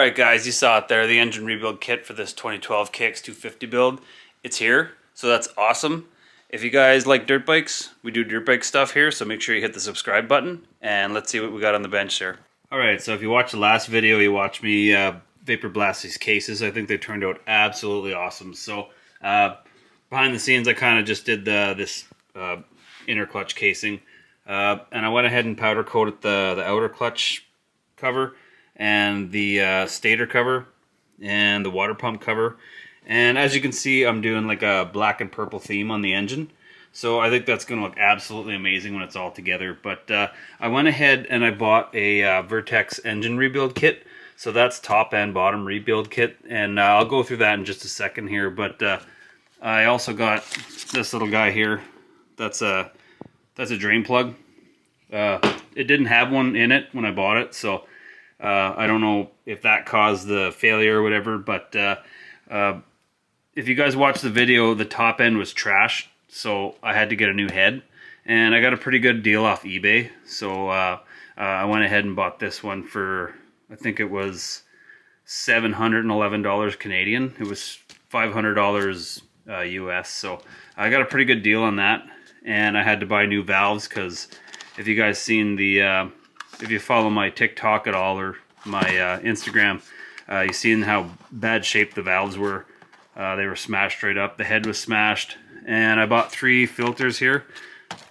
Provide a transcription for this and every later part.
Alright guys, you saw it there, the engine rebuild kit for this 2012 KX250 build. It's here, so that's awesome. If you guys like dirt bikes, we do dirt bike stuff here, so make sure you hit the subscribe button, and let's see what we got on the bench there. Alright, so if you watched the last video, you watched me vapor blast these cases. I think they turned out absolutely awesome. So, behind the scenes, I kind of just did this inner clutch casing, and I went ahead and powder coated the outer clutch cover, and the stator cover, and the water pump cover. And as you can see, I'm doing like a black and purple theme on the engine. So I think that's going to look absolutely amazing when it's all together. But I went ahead and I bought a Vertex engine rebuild kit. So that's top and bottom rebuild kit. And I'll go through that in just a second here. But I also got this little guy here. That's a drain plug. It didn't have one in it when I bought it, so I don't know if that caused the failure or whatever, but if you guys watched the video, the top end was trash, so I had to get a new head, and I got a pretty good deal off eBay, so I went ahead and bought this one for, I think it was $711 Canadian. It was $500 US, so I got a pretty good deal on that, and I had to buy new valves because if you guys seen the if you follow my TikTok at all or my Instagram, you seen how bad shape the valves were. They were smashed right up. The head was smashed. And I bought 3 filters here.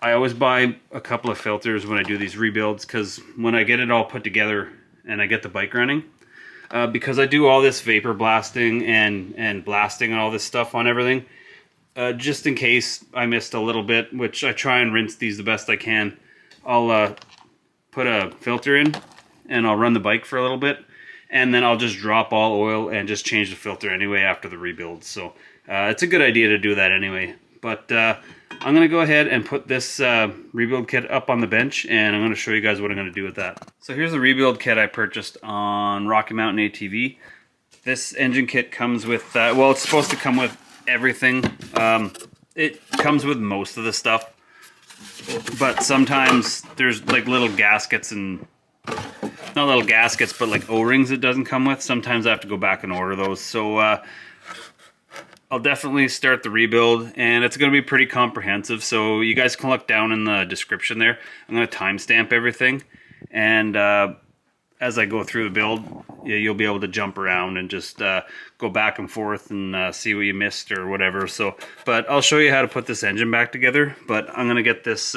I always buy a couple of filters when I do these rebuilds, because when I get it all put together and I get the bike running, because I do all this vapor blasting and blasting and all this stuff on everything, just in case I missed a little bit, which I try and rinse these the best I can, I'll put a filter in and I'll run the bike for a little bit, and then I'll just drop all oil and just change the filter anyway after the rebuild. So it's a good idea to do that anyway. But I'm going to go ahead and put this rebuild kit up on the bench, and I'm going to show you guys what I'm going to do with that. So here's the rebuild kit I purchased on Rocky Mountain ATV. This engine kit comes with, well, it's supposed to come with everything. It comes with most of the stuff, but sometimes there's like little gaskets and, not little gaskets, but like O-rings it doesn't come with. Sometimes I have to go back and order those. So I'll definitely start the rebuild, and it's going to be pretty comprehensive. So you guys can look down in the description there. I'm going to timestamp everything, and as I go through the build, you'll be able to jump around and just go back and forth and see what you missed or whatever. So, but I'll show you how to put this engine back together. But I'm going to get this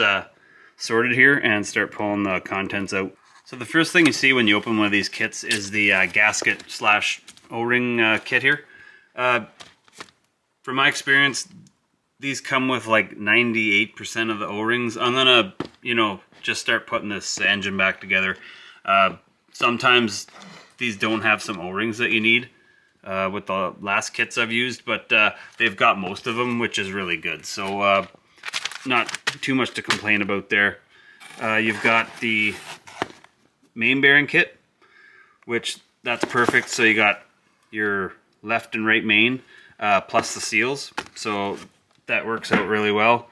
sorted here and start pulling the contents out. So the first thing you see when you open one of these kits is the gasket slash O-ring kit here. From my experience, these come with like 98% of the O-rings. I'm going to, just start putting this engine back together. Sometimes these don't have some O-rings that you need with the last kits I've used, but they've got most of them, which is really good. So not too much to complain about there. You've got the main bearing kit, which that's perfect. So you got your left and right main plus the seals. So that works out really well.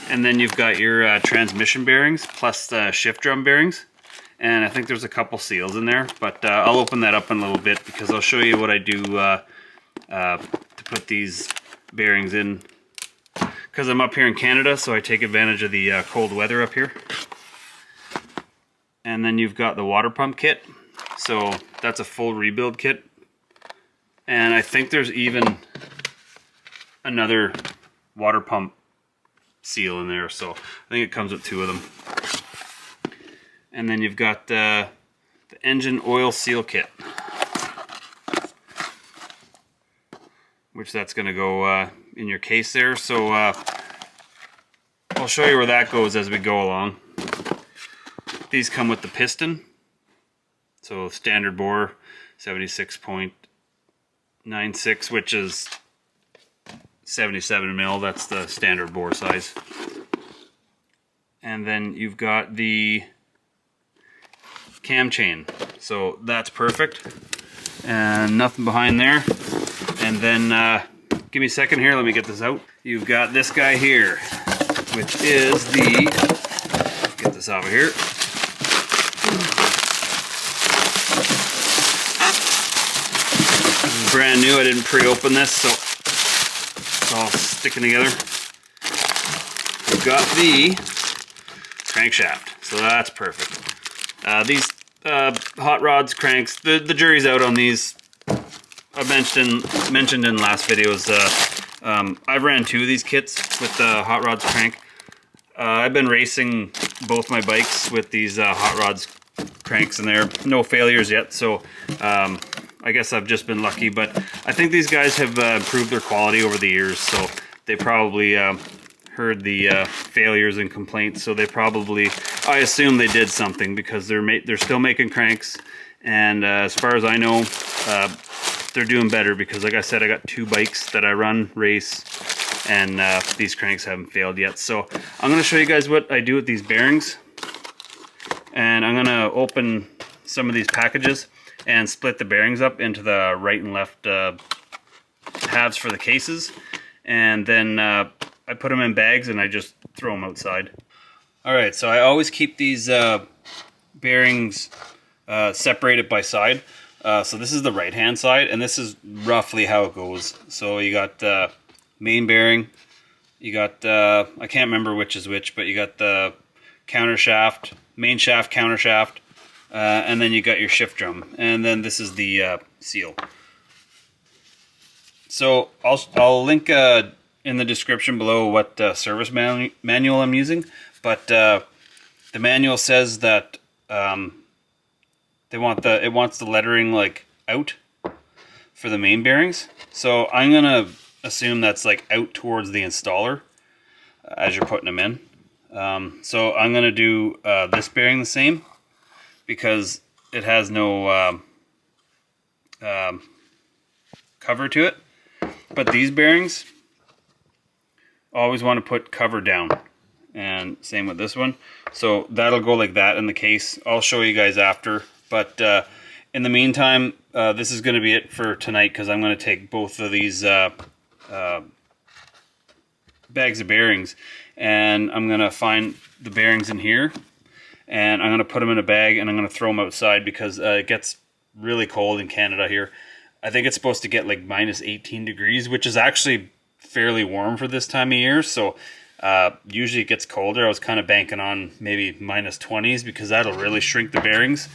And then you've got your transmission bearings plus the shift drum bearings. And I think there's a couple seals in there, but I'll open that up in a little bit because I'll show you what I do to put these bearings in. Because I'm up here in Canada, so I take advantage of the cold weather up here. And then you've got the water pump kit. So that's a full rebuild kit. And I think there's even another water pump seal in there. So I think it comes with 2 of them. And then you've got the engine oil seal kit, which that's going to go in your case there. So I'll show you where that goes as we go along. These come with the piston. So standard bore 76.96, which is 77 mil. That's the standard bore size. And then you've got the cam chain, so that's perfect, and nothing behind there. And then give me a second here, let me get this out. You've got this guy here, which is the, get this out of here, brand new. I didn't pre-open this, so it's all sticking together. We've got the crankshaft, so that's perfect. These hot rods, cranks, the jury's out on these. I mentioned in last videos, I've ran 2 of these kits with the hot rods crank. I've been racing both my bikes with these hot rods cranks, and they're no failures yet, so I guess I've just been lucky. But I think these guys have improved their quality over the years, so they probably heard the failures and complaints, so they probably, I assume they did something, because they're still making cranks, and as far as I know, they're doing better, because like I said, I got 2 bikes that I run, race, and these cranks haven't failed yet. So I'm going to show you guys what I do with these bearings, and I'm going to open some of these packages and split the bearings up into the right and left halves for the cases, and then I put them in bags and I just throw them outside. Alright, so I always keep these bearings separated by side. So this is the right hand side, and this is roughly how it goes. So you got the main bearing, you got I can't remember which is which, but you got the counter shaft, main shaft, counter shaft, and then you got your shift drum, and then this is the seal. So I'll link in the description below what service manual I'm using, but the manual says that it wants the lettering like out for the main bearings. So I'm gonna assume that's like out towards the installer as you're putting them in. So I'm gonna do this bearing the same, because it has no cover to it. But these bearings, always want to put cover down, and same with this one. So that'll go like that in the case. I'll show you guys after. But in the meantime, this is going to be it for tonight, because I'm going to take both of these bags of bearings, and I'm going to find the bearings in here, and I'm going to put them in a bag, and I'm going to throw them outside, because it gets really cold in Canada here. I think it's supposed to get like minus 18 degrees, which is actually fairly warm for this time of year. So usually it gets colder. I was kind of banking on maybe minus 20s, because that'll really shrink the bearings.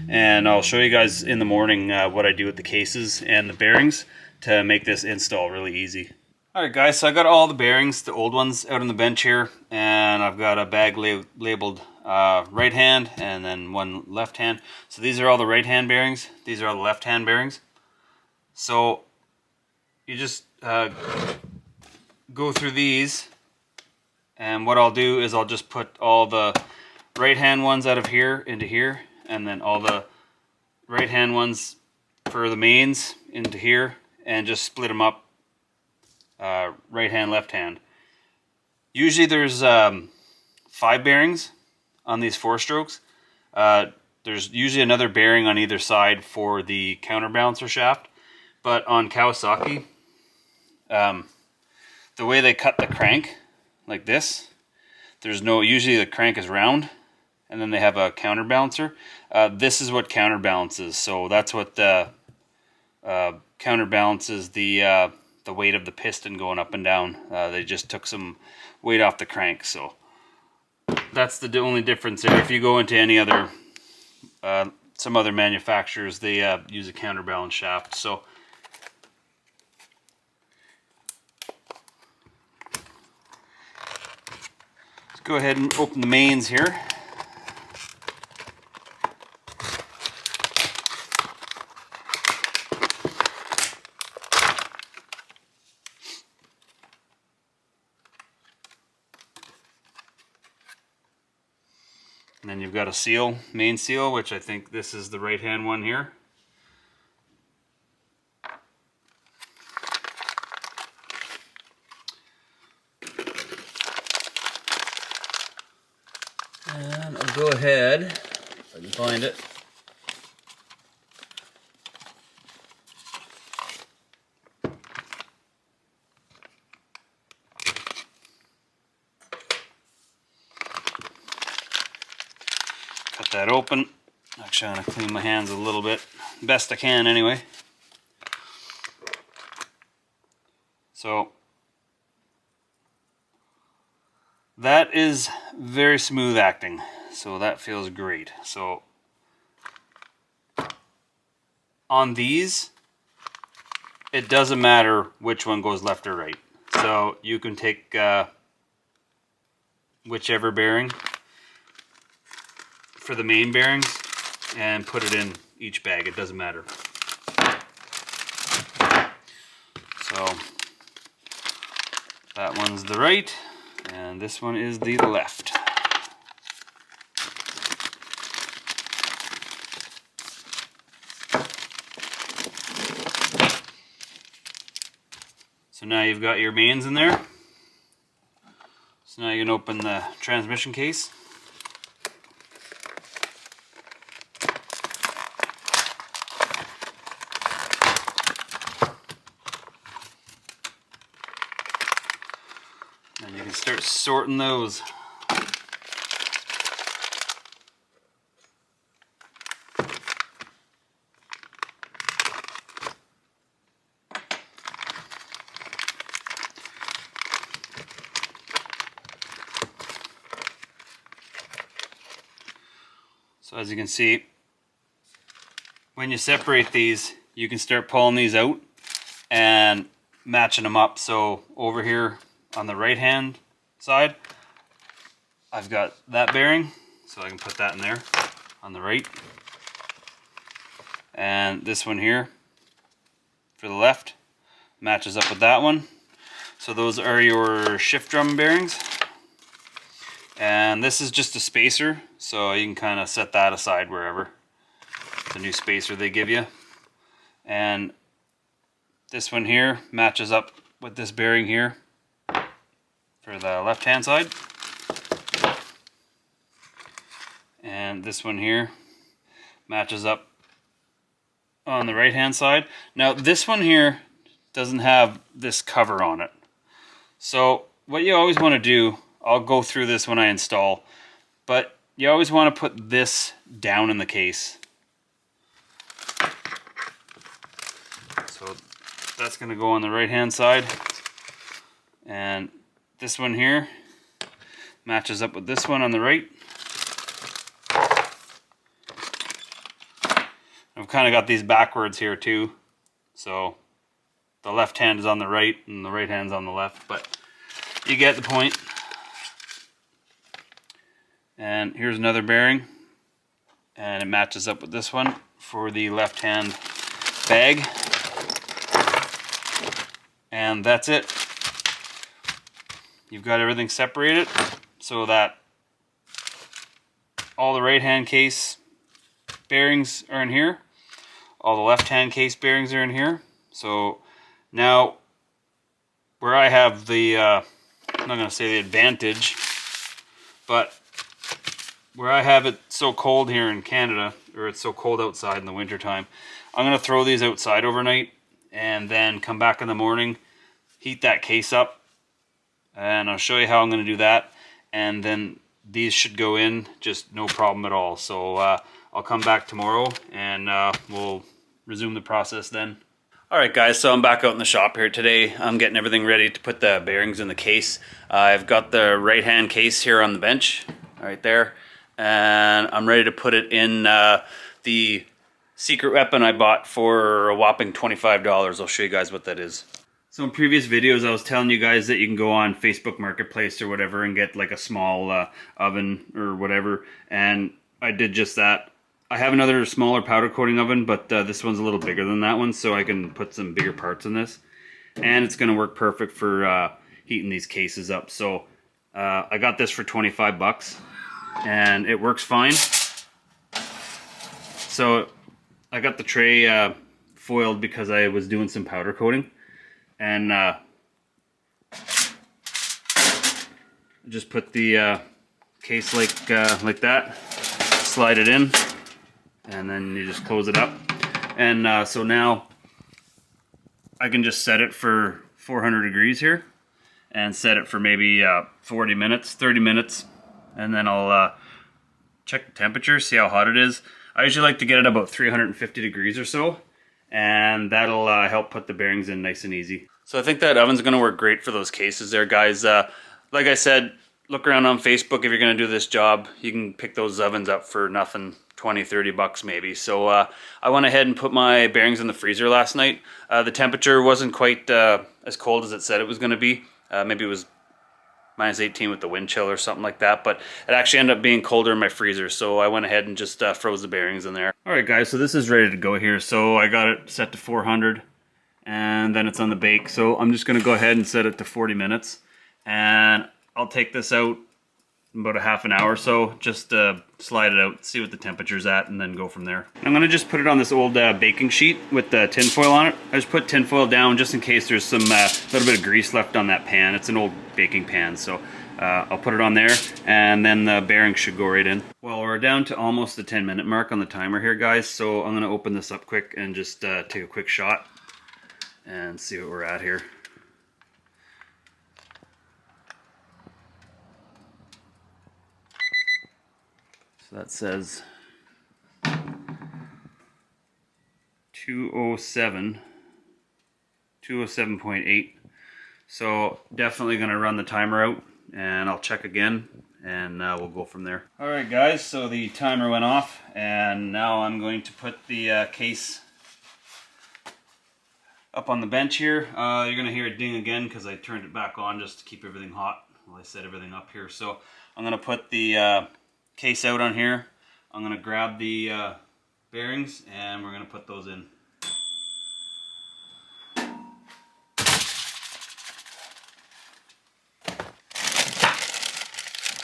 And I'll show you guys in the morning what I do with the cases and the bearings to make this install really easy. Alright guys, so I got all the bearings, the old ones, out on the bench here, and I've got a bag labeled right hand and then one left hand. So these are all the right hand bearings, these are all the left hand bearings. So you just go through these, and what I'll do is I'll just put all the right hand ones out of here into here, and then all the right hand ones for the mains into here, and just split them up right hand, left hand. Usually there's 5 bearings on these 4-strokes. There's usually another bearing on either side for the counterbalancer shaft, but on Kawasaki, the way they cut the crank like this, usually the crank is round, and then they have a counterbalancer. This is what counterbalances, so that's what counterbalances the weight of the piston going up and down. They just took some weight off the crank, so that's the only difference there. If you go into any other, some other manufacturers, they use a counterbalance shaft. So let's go ahead and open the mains here. And then you've got a seal, main seal, which I think this is the right hand one here. And I'll go ahead, if I can find it. Cut that open. Actually, I'm going to clean my hands a little bit, best I can anyway. So that is very smooth acting, so that feels great. So on these, it doesn't matter which one goes left or right. So you can take whichever bearing for the main bearings and put it in each bag. It doesn't matter. So that one's the right and this one is the left. So now you've got your mains in there. So now you can open the transmission case. And you can start sorting those. So as you can see, when you separate these, you can start pulling these out and matching them up. So over here on the right hand side, I've got that bearing, so I can put that in there on the right. And this one here for the left matches up with that one. So those are your shift drum bearings. And this is just a spacer, so you can kind of set that aside wherever. The new spacer they give you. And this one here matches up with this bearing here for the left hand side. And this one here matches up on the right hand side. Now this one here doesn't have this cover on it. So what you always want to do, I'll go through this when I install, but you always want to put this down in the case. So that's going to go on the right hand side, and this one here matches up with this one on the right. I've kind of got these backwards here too, so the left hand is on the right and the right hand's on the left, but you get the point. And here's another bearing, and it matches up with this one for the left hand bag. And that's it. You've got everything separated so that all the right hand case bearings are in here, all the left hand case bearings are in here. So now where I have the I'm not going to say the advantage, but where I have it so cold here in Canada, or it's so cold outside in the winter time, I'm going to throw these outside overnight and then come back in the morning, heat that case up, and I'll show you how I'm going to do that. And then these should go in just no problem at all. So I'll come back tomorrow and we'll resume the process then. Alright guys, so I'm back out in the shop here today. I'm getting everything ready to put the bearings in the case. I've got the right hand case here on the bench, right there. And I'm ready to put it in the secret weapon I bought for a whopping $25. I'll show you guys what that is. So in previous videos I was telling you guys that you can go on Facebook Marketplace or whatever and get like a small oven or whatever, and I did just that. I have another smaller powder coating oven, but this one's a little bigger than that one, so I can put some bigger parts in this. And it's going to work perfect for heating these cases up. So I got this for 25 bucks. And it works fine. So I got the tray foiled because I was doing some powder coating, and just put the case like that, slide it in, and then you just close it up. And so now I can just set it for 400 degrees here and set it for maybe 40 minutes, 30 minutes. And then I'll check the temperature, see how hot it is. I usually like to get it about 350 degrees or so, and that'll help put the bearings in nice and easy. So I think that oven's going to work great for those cases there, guys. Like I said, look around on Facebook if you're going to do this job. You can pick those ovens up for nothing, 20, 30 bucks maybe. So I went ahead and put my bearings in the freezer last night. The temperature wasn't quite as cold as it said it was going to be. Maybe it was minus 18 with the wind chill or something like that, but it actually ended up being colder in my freezer, so I went ahead and just froze the bearings in there. Alright guys, so this is ready to go here. So I got it set to 400 and then it's on the bake. So I'm just going to go ahead and set it to 40 minutes and I'll take this out in about a half an hour or so, just slide it out, see what the temperature's at, and then go from there. I'm going to just put it on this old baking sheet with the tin foil on it. I just put tin foil down just in case there's some little bit of grease left on that pan. It's an old baking pan, so I'll put it on there and then the bearings should go right in. Well, we're down to almost the 10-minute mark on the timer here, guys, so I'm going to open this up quick and just take a quick shot and see what we're at here. So that says 207.8. So definitely going to run the timer out and I'll check again and we'll go from there. Alright guys, so the timer went off and now I'm going to put the case up on the bench here. You're going to hear it ding again because I turned it back on just to keep everything hot while I set everything up here. So I'm going to put the case out on here. I'm going to grab the bearings and we're going to put those in.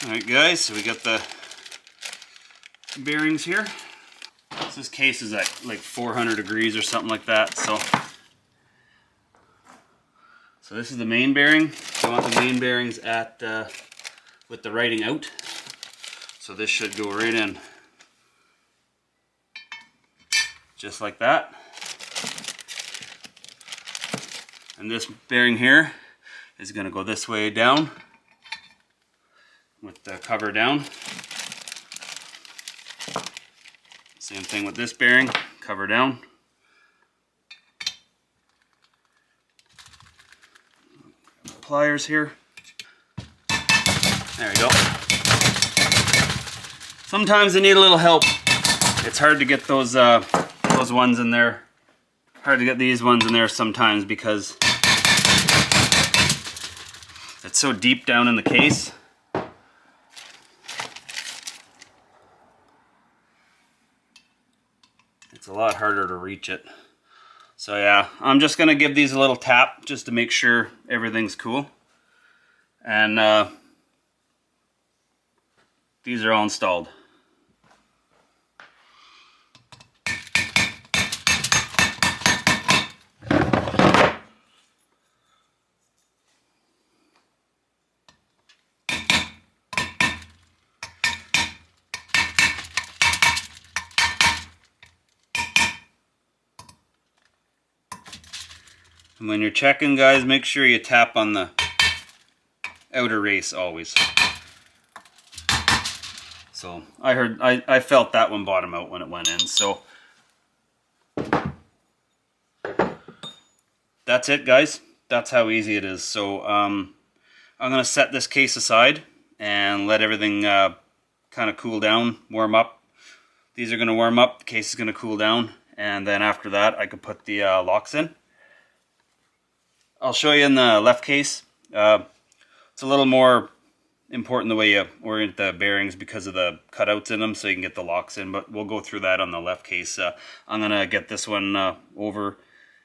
Alright guys, so we got the bearings here. So this case is at like 400 degrees or something like that. So this is the main bearing. I want the main bearings at with the writing out. So this should go right in. Just like that. And this bearing here is going to go this way down with the cover down. Same thing with this bearing, cover down. Pliers here. There we go. Sometimes they need a little help. It's hard to get those ones in there. Hard to get these ones in there sometimes because it's so deep down in the case. It's a lot harder to reach it. So yeah, I'm just gonna give these a little tap just to make sure everything's cool. And these are all installed. And when you're checking, guys, make sure you tap on the outer race always. So I felt that one bottom out when it went in. So that's it, guys. That's how easy it is. So I'm gonna set this case aside and let everything kind of cool down, warm up. These are gonna warm up. The case is gonna cool down, and then after that, I could put the locks in. I'll show you in the left case. It's a little more important the way you orient the bearings because of the cutouts in them, so you can get the locks in, but we'll go through that on the left case. I'm going to get this one over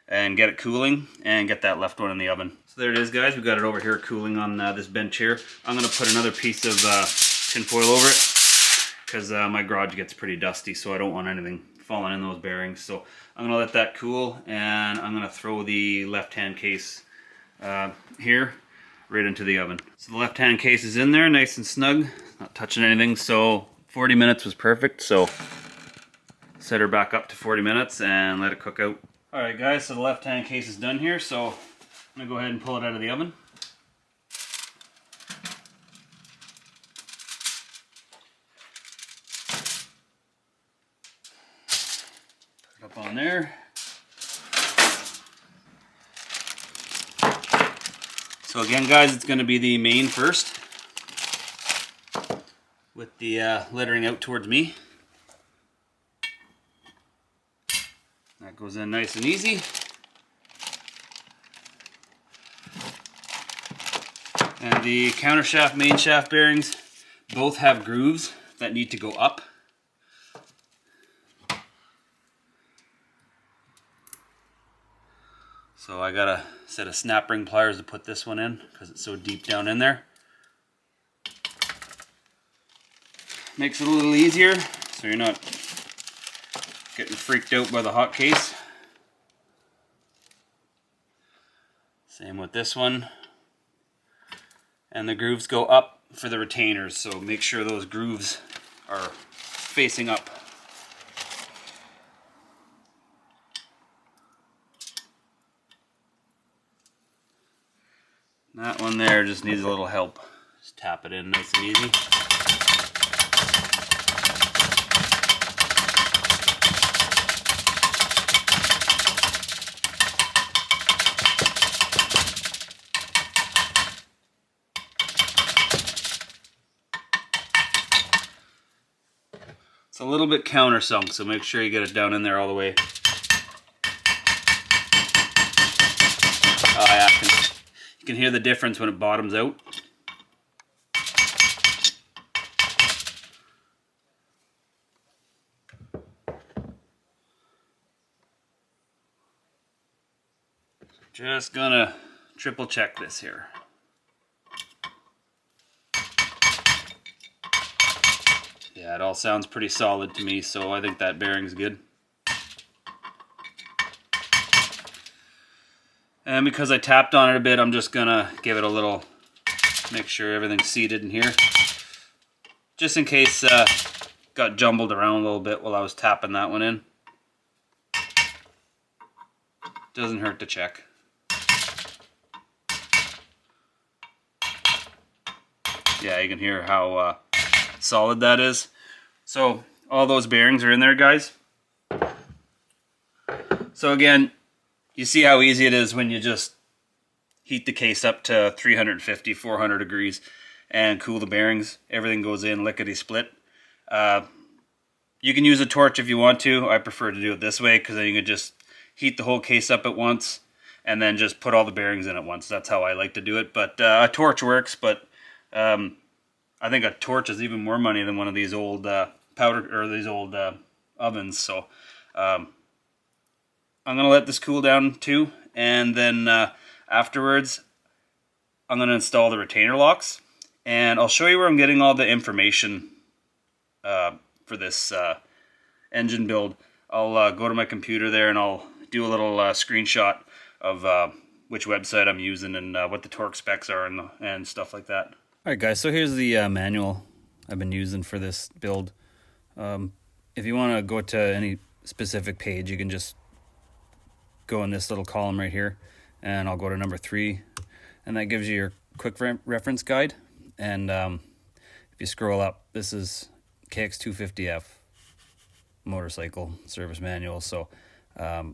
and get it cooling and get that left one in the oven. So there it is, guys. We've got it over here cooling on this bench here. I'm going to put another piece of tin foil over it because my garage gets pretty dusty, so I don't want anything falling in those bearings. So I'm gonna let that cool and I'm gonna throw the left-hand case here right into the oven. So the left-hand case is in there nice and snug, not touching anything. So 40 minutes was perfect, so set her back up to 40 minutes and let it cook out. Alright guys, so the left-hand case is done here, so I'm gonna go ahead and pull it out of the oven. Up on there. So again, guys, it's going to be the main first, with the lettering out towards me. That goes in nice and easy. And the counter shaft, main shaft bearings both have grooves that need to go up. So I got a set of snap ring pliers to put this one in because it's so deep down in there. Makes it a little easier so you're not getting freaked out by the hot case. Same with this one. And the grooves go up for the retainers, so make sure those grooves are facing up. That one there just needs a little help. Just tap it in nice and easy. It's a little bit countersunk, so make sure you get it down in there all the way. Oh yeah, you can hear the difference when it bottoms out. Just gonna triple check this here. Yeah, it all sounds pretty solid to me, so I think that bearing's good. And because I tapped on it a bit, I'm just gonna give it a little, make sure everything's seated in here. Just in case got jumbled around a little bit while I was tapping that one in. Doesn't hurt to check. Yeah, you can hear how solid that is. So all those bearings are in there, guys. So again, you see how easy it is when you just heat the case up to 350, 400 degrees and cool the bearings. Everything goes in lickety-split. You can use a torch if you want to. I prefer to do it this way because then you can just heat the whole case up at once and then just put all the bearings in at once. That's how I like to do it. But a torch works, but I think a torch is even more money than one of these old powder or these old ovens. So I'm gonna let this cool down too, and then afterwards I'm gonna install the retainer locks, and I'll show you where I'm getting all the information for this engine build. I'll go to my computer there and I'll do a little screenshot of which website I'm using and what the torque specs are and stuff like that. Alright guys, so here's the manual I've been using for this build. If you want to go to any specific page, you can just go in this little column right here, and I'll go to number 3, and that gives you your quick reference guide. And if you scroll up, this is KX250F motorcycle service manual. So I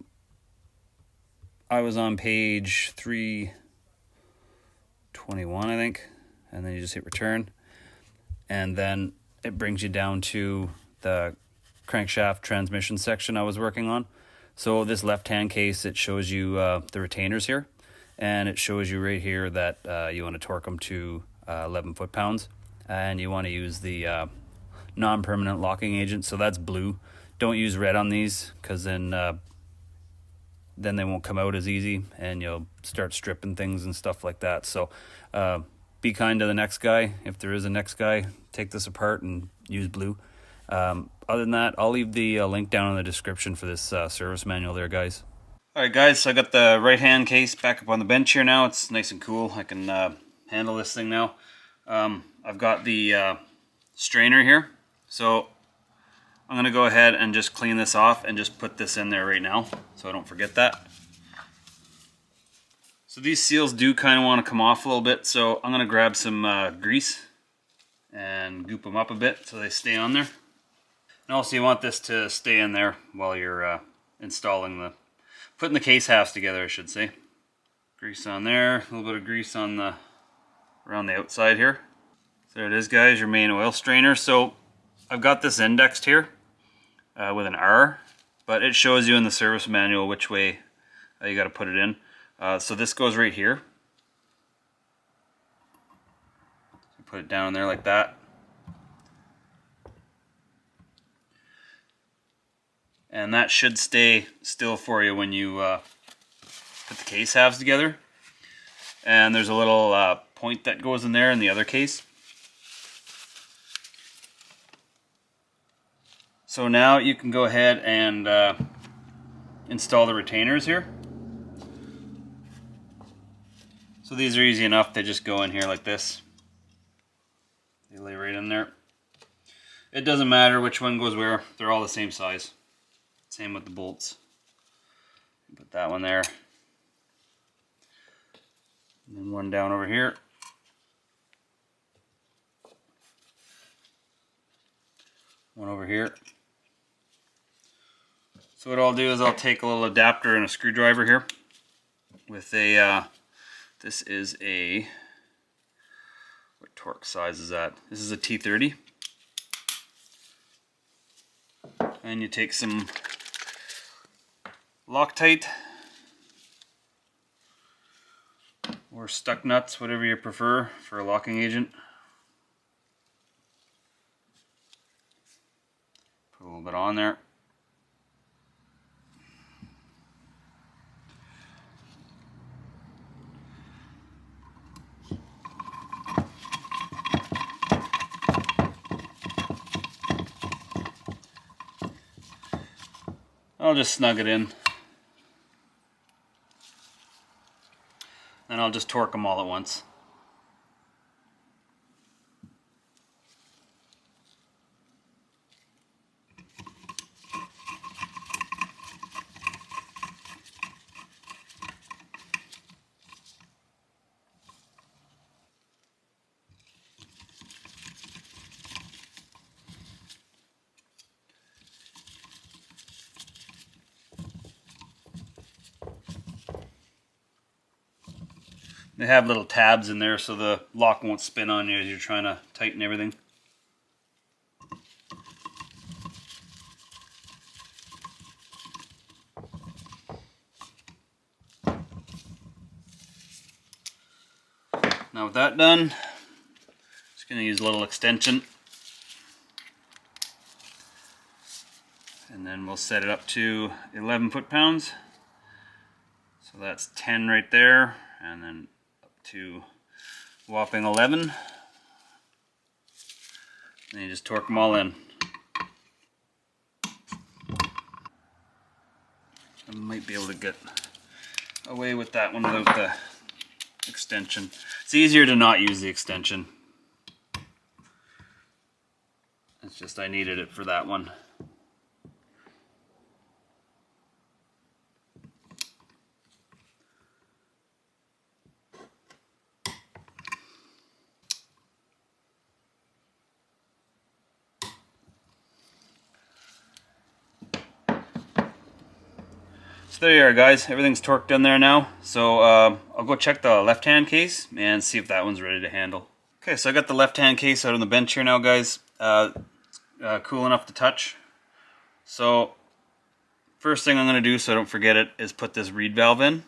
was on page 321, I think, and then you just hit return, and then it brings you down to the crankshaft transmission section I was working on. So this left-hand case, it shows you the retainers here, and it shows you right here that you want to torque them to 11 foot-pounds, and you want to use the non-permanent locking agent, so that's blue. Don't use red on these, because then they won't come out as easy, and you'll start stripping things and stuff like that. So be kind to the next guy. If there is a next guy, take this apart and use blue. Other than that, I'll leave the link down in the description for this service manual there, guys. Alright guys, so I got the right hand case back up on the bench here now. It's nice and cool. I can handle this thing now. I've got the strainer here. So I'm going to go ahead and just clean this off and just put this in there right now so I don't forget that. So these seals do kind of want to come off a little bit, so I'm going to grab some grease and goop them up a bit so they stay on there. And also you want this to stay in there while you're installing putting the case halves together, I should say. Grease on there, a little bit of grease on the around the outside here. So there it is, guys, your main oil strainer. So I've got this indexed here with an R, but it shows you in the service manual which way you got to put it in. So this goes right here. Put it down there like that. And that should stay still for you when you put the case halves together. And there's a little point that goes in there in the other case. So now you can go ahead and install the retainers here. So these are easy enough, they just go in here like this. They lay right in there. It doesn't matter which one goes where, they're all the same size. Same with the bolts. Put that one there. And then one down over here. One over here. So what I'll do is I'll take a little adapter and a screwdriver here with a, this is a, what torque size is that? This is a T30. And you take some Loctite or stuck nuts, whatever you prefer for a locking agent. Put a little bit on there. I'll just snug it in. And I'll just torque them all at once. They have little tabs in there so the lock won't spin on you as you're trying to tighten everything. Now with that done, just going to use a little extension. And then we'll set it up to 11 foot-pounds. So that's 10 right there, and then to whopping 11. And you just torque them all in. I might be able to get away with that one without the extension. It's easier to not use the extension. It's just I needed it for that one. So there you are, guys. Everything's torqued in there now. So I'll go check the left-hand case and see if that one's ready to handle. Okay, so I got the left-hand case out on the bench here now, guys. Cool enough to touch. So first thing I'm going to do, so I don't forget it, is put this reed valve in.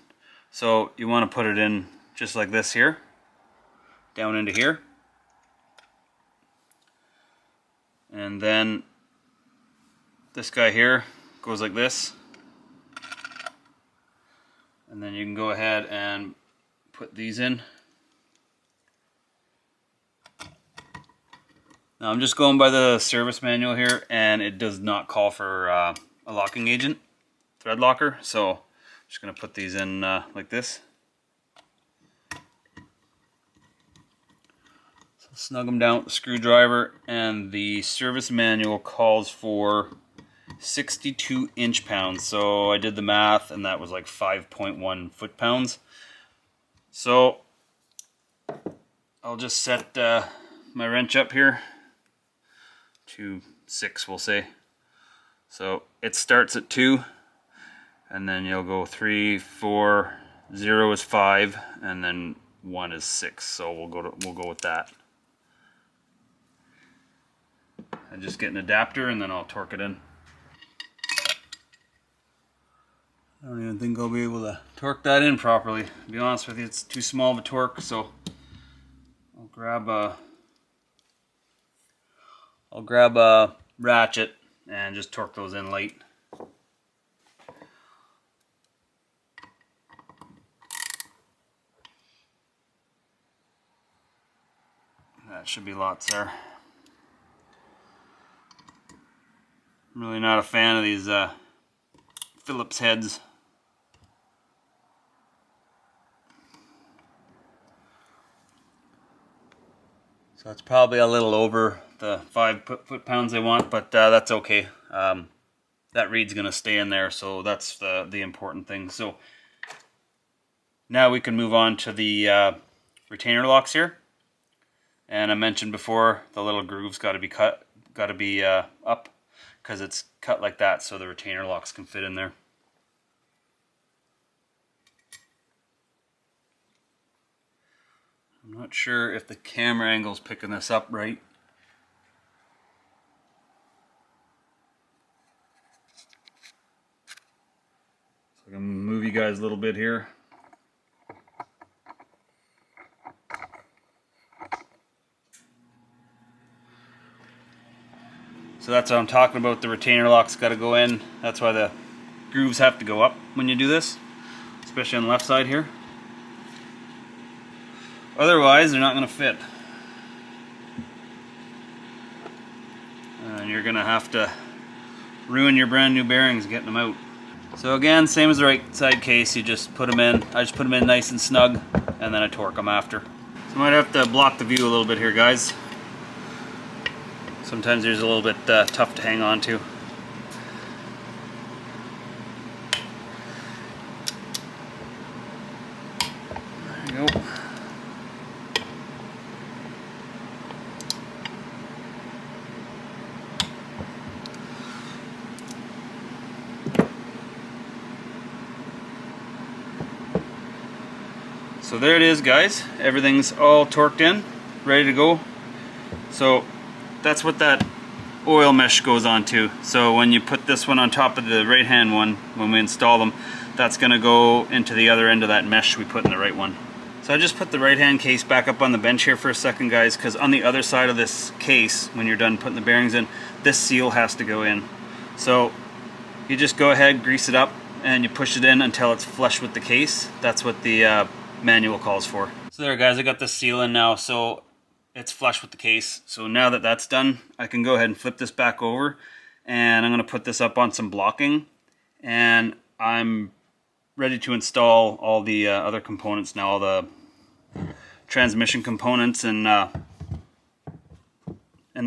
So you want to put it in just like this here, down into here. And then this guy here goes like this. And then you can go ahead and put these in. Now I'm just going by the service manual here, and it does not call for a locking agent, thread locker. So I'm just going to put these in like this. So snug them down with the screwdriver, and the service manual calls for 62 inch-pounds. So I did the math, and that was like 5.1 foot-pounds. So I'll just set my wrench up here to 6, we'll say. So it starts at 2, and then you'll go 3, 4, 0 is 5, and then 1 is 6. So we'll go with that. And just get an adapter, and then I'll torque it in. I don't even think I'll be able to torque that in properly. To be honest with you, it's too small of a torque, so I'll grab a ratchet and just torque those in light. That should be lots there. I'm really not a fan of these Phillips heads. So it's probably a little over the 5 foot-pounds I want, but that's okay. That reed's going to stay in there, so that's the important thing. So now we can move on to the retainer locks here. And I mentioned before, the little groove's got to be up, because it's cut like that, so the retainer locks can fit in there. I'm not sure if the camera angle's picking this up right. So I'm going to move you guys a little bit here. So that's what I'm talking about. The retainer lock's got to go in. That's why the grooves have to go up when you do this, especially on the left side here. Otherwise, they're not going to fit. And you're going to have to ruin your brand new bearings getting them out. So again, same as the right side case, you just put them in. I just put them in nice and snug, and then I torque them after. So I might have to block the view a little bit here, guys. Sometimes there's a little bit tough to hang on to. There you go. So there it is, guys. Everything's all torqued in, ready to go. So that's what that oil mesh goes onto. So when you put this one on top of the right hand one, when we install them, that's going to go into the other end of that mesh we put in the right one. So I just put the right hand case back up on the bench here for a second, guys, because on the other side of this case, when you're done putting the bearings in, this seal has to go in. So you just go ahead, grease it up, and you push it in until it's flush with the case. That's what the manual calls for. So there, guys, I got this seal in now, so it's flush with the case. So now that that's done, I can go ahead and flip this back over, and I'm going to put this up on some blocking, and I'm ready to install all the other components now, all the transmission components and the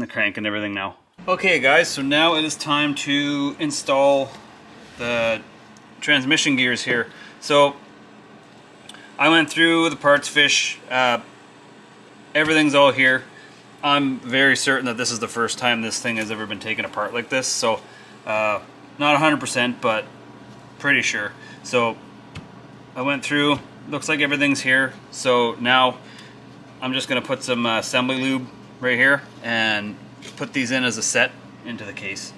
crank and everything now. Okay, guys, so now it is time to install the transmission gears here. So I went through the parts fish, everything's all here. I'm very certain that this is the first time this thing has ever been taken apart like this, so not 100%, but pretty sure. So I went through, looks like everything's here. So now I'm just going to put some assembly lube right here and put these in as a set into the case.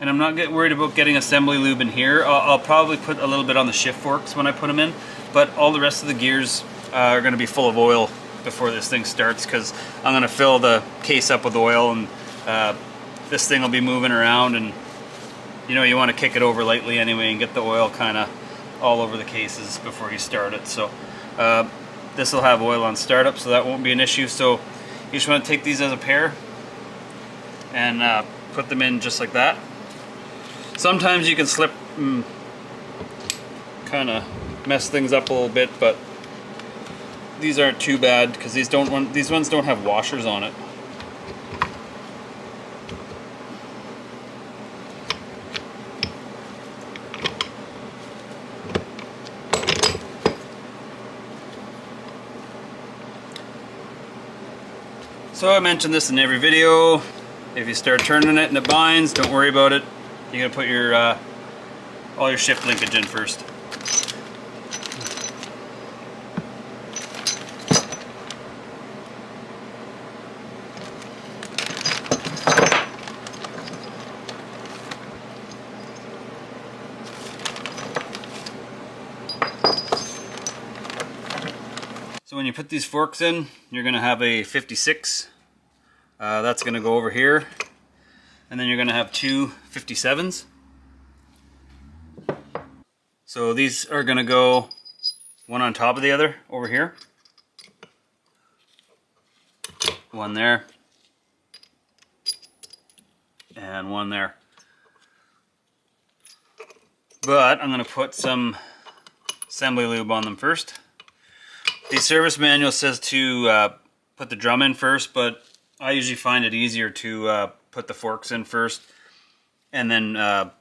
And I'm not worried about getting assembly lube in here. I'll probably put a little bit on the shift forks when I put them in, but all the rest of the gears are going to be full of oil before this thing starts, because I'm going to fill the case up with oil, and this thing will be moving around, and you know, you want to kick it over lightly anyway and get the oil kind of all over the cases before you start it. So this will have oil on startup, so that won't be an issue. So you just want to take these as a pair and put them in just like that. Sometimes you can slip and kind of mess things up a little bit, but these aren't too bad because these ones don't have washers on it. So I mentioned this in every video. If you start turning it and it binds, don't worry about it. You gotta put your all your shift linkage in first. So when you put these forks in, you're gonna have a 56. That's gonna go over here. And then you're gonna have two 57s. So these are gonna go one on top of the other over here. One there. And one there. But I'm gonna put some assembly lube on them first. The service manual says to put the drum in first, but I usually find it easier to put the forks in first and then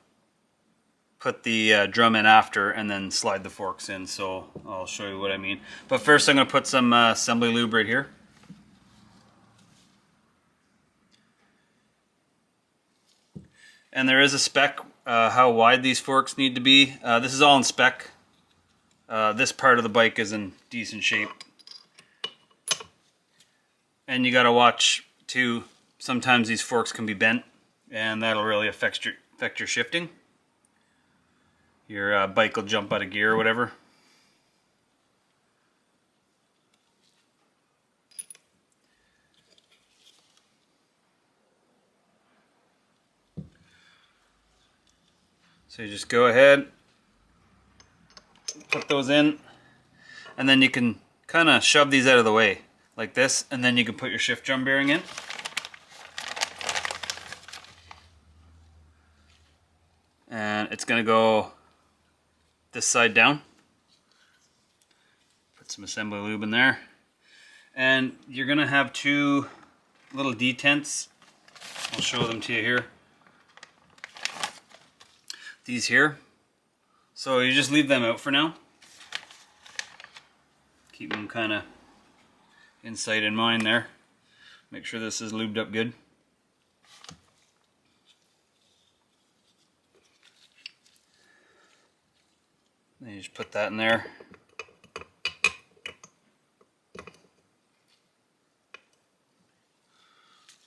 put the drum in after and then slide the forks in. So I'll show you what I mean. But first I'm going to put some assembly lube right here. And there is a spec how wide these forks need to be. This is all in spec. This part of the bike is in decent shape. And you got to watch too, sometimes these forks can be bent and that'll really affect your shifting. Your bike will jump out of gear or whatever. So you just go ahead, put those in, and then you can kind of shove these out of the way like this, and then you can put your shift drum bearing in. And it's going to go this side down. Put some assembly lube in there. And you're going to have two little detents. I'll show them to you here. These here. So you just leave them out for now. Keep them kind of in sight in mind there. Make sure this is lubed up good. Then you just put that in there.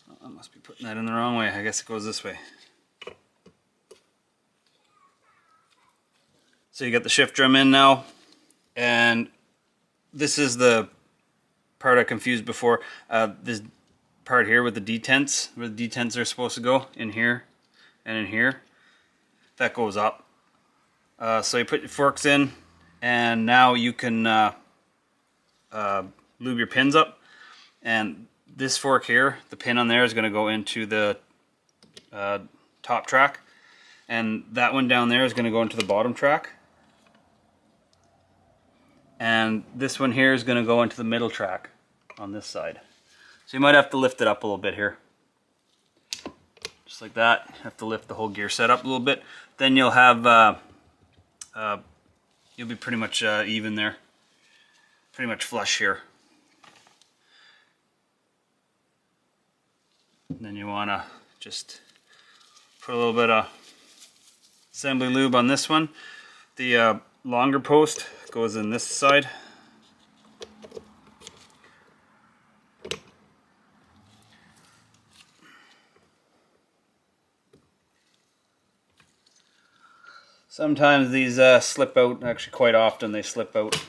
Oh, I must be putting that in the wrong way. I guess it goes this way. So you got the shift drum in now, and this is the part I confused before. This part here with the detents, where the detents are supposed to go, in here and in here, that goes up. So you put your forks in, and now you can lube your pins up. And this fork here, the pin on there is going to go into the top track, and that one down there is going to go into the bottom track. And this one here is going to go into the middle track on this side. So you might have to lift it up a little bit here. Just like that. Have to lift the whole gear set up a little bit. Then you'll have, you'll be pretty much even there. Pretty much flush here. And then you want to just put a little bit of assembly lube on this one. The longer post goes in this side. Sometimes these slip out, actually quite often they slip out.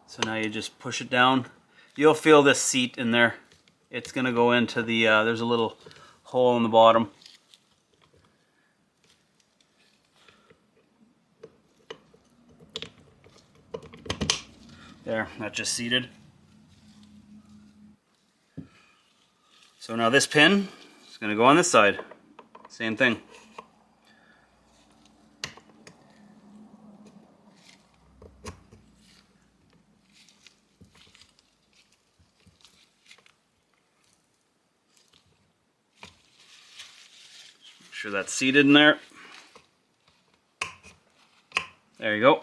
So now you just push it down. You'll feel this seat in there. It's going to go into the, there's a little hole in the bottom. There, that just seated. So now this pin is going to go on this side. Same thing. Make sure that's seated in there. There you go.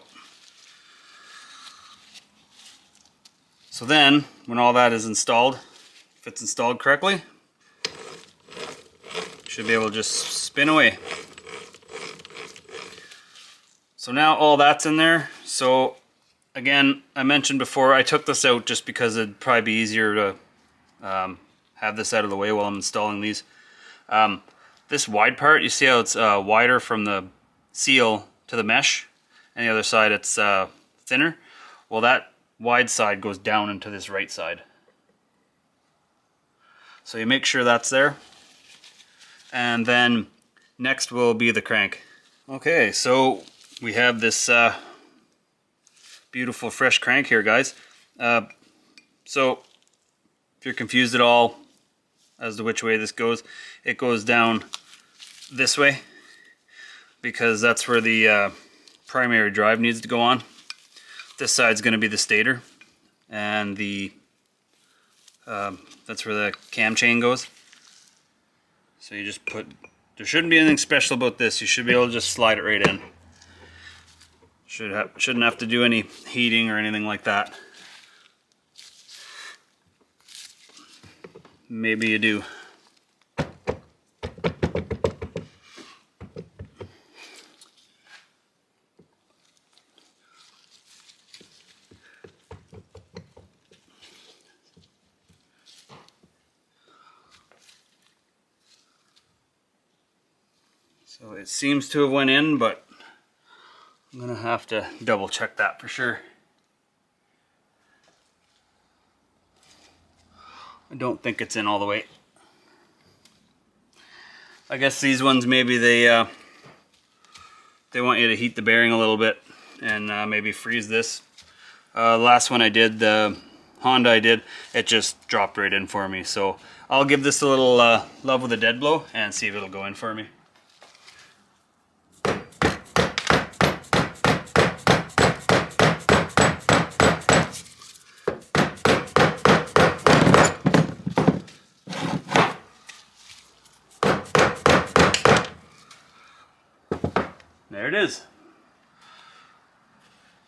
So then, when all that is installed, if it's installed correctly, should be able to just spin away. So now all that's in there. So again, I mentioned before, I took this out just because it'd probably be easier to have this out of the way while I'm installing these. This wide part, you see how it's wider from the seal to the mesh, and the other side it's thinner? Well, that wide side goes down into this right side. So you make sure that's there. And then next will be the crank. Okay, so we have this beautiful fresh crank here, guys. So if you're confused at all as to which way this goes, it goes down this way because that's where the primary drive needs to go on. This side's going to be the stator, and that's where the cam chain goes. So you just put, there shouldn't be anything special about this. You should be able to just slide it right in. Shouldn't have to do any heating or anything like that. Maybe you do. So it seems to have went in, but I'm gonna have to double check that for sure. I don't think it's in all the way. I guess these ones, maybe they want you to heat the bearing a little bit and maybe freeze this. Last one I did, the Honda I did, it just dropped right in for me. So I'll give this a little love with a dead blow and see if it'll go in for me. There it is.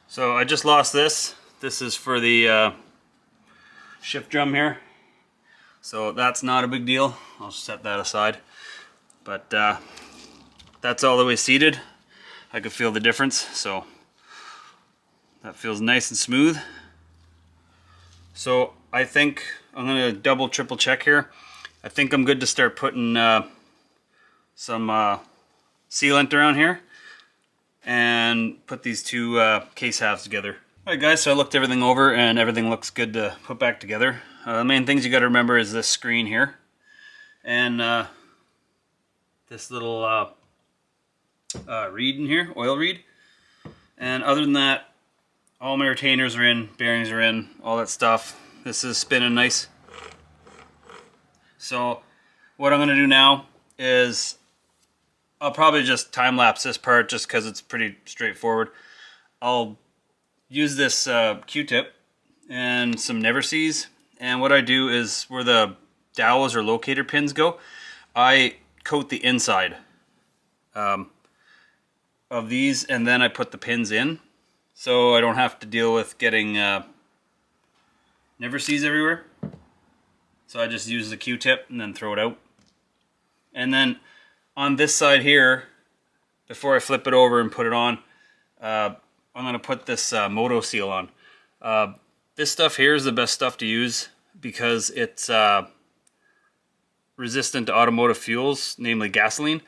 So I just lost this. This is for the shift drum here. So that's not a big deal. I'll set that aside. But that's all the way seated. I could feel the difference. So that feels nice and smooth. So I think I'm going to double, triple check here. I think I'm good to start putting some sealant around here and put these two case halves together. Alright guys, so I looked everything over and everything looks good to put back together. The main things you got to remember is this screen here and this little reed in here, oil reed. And other than that, all my retainers are in, bearings are in, all that stuff. This is spinning nice. So what I'm going to do now is I'll probably just time lapse this part just because it's pretty straightforward. I'll use this Q-tip and some never sees, and what I do is where the dowels or locator pins go, I coat the inside of these and then I put the pins in so I don't have to deal with getting never sees everywhere. So I just use the Q-tip and then throw it out. And then on this side here, before I flip it over and put it on, I'm going to put this Moto Seal on. This stuff here is the best stuff to use because it's resistant to automotive fuels, namely gasoline.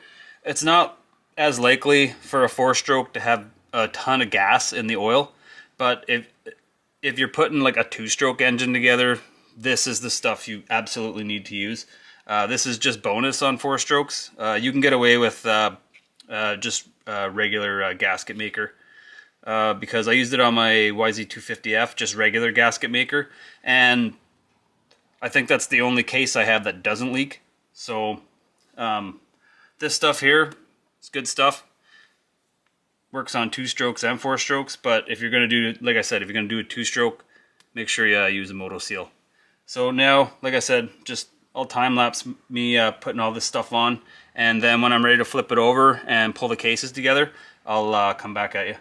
It's not as likely for a 4-stroke to have a ton of gas in the oil, but if you're putting like a 2-stroke engine together, this is the stuff you absolutely need to use. This is just bonus on 4-strokes. You can get away with just regular gasket maker because I used it on my YZ250F, just regular gasket maker, and I think that's the only case I have that doesn't leak. So this stuff here, it's good stuff. Works on 2-strokes and 4-strokes, but if you're going to do, like I said, if you're going to do a 2-stroke, make sure you use a Moto Seal. So now, like I said, just I'll time lapse me putting all this stuff on, and then when I'm ready to flip it over and pull the cases together, I'll come back at you.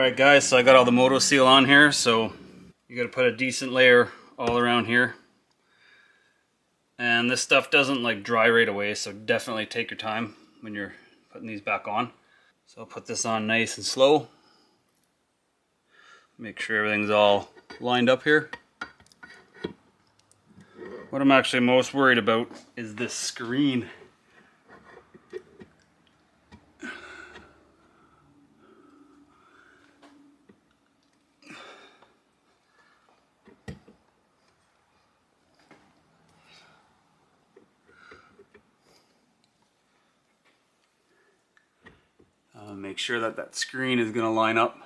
Alright guys, so I got all the moto seal on here, so you gotta put a decent layer all around here. And this stuff doesn't like dry right away, so definitely take your time when you're putting these back on. So I'll put this on nice and slow. Make sure everything's all lined up here. What I'm actually most worried about is this screen. Make sure that that screen is going to line up.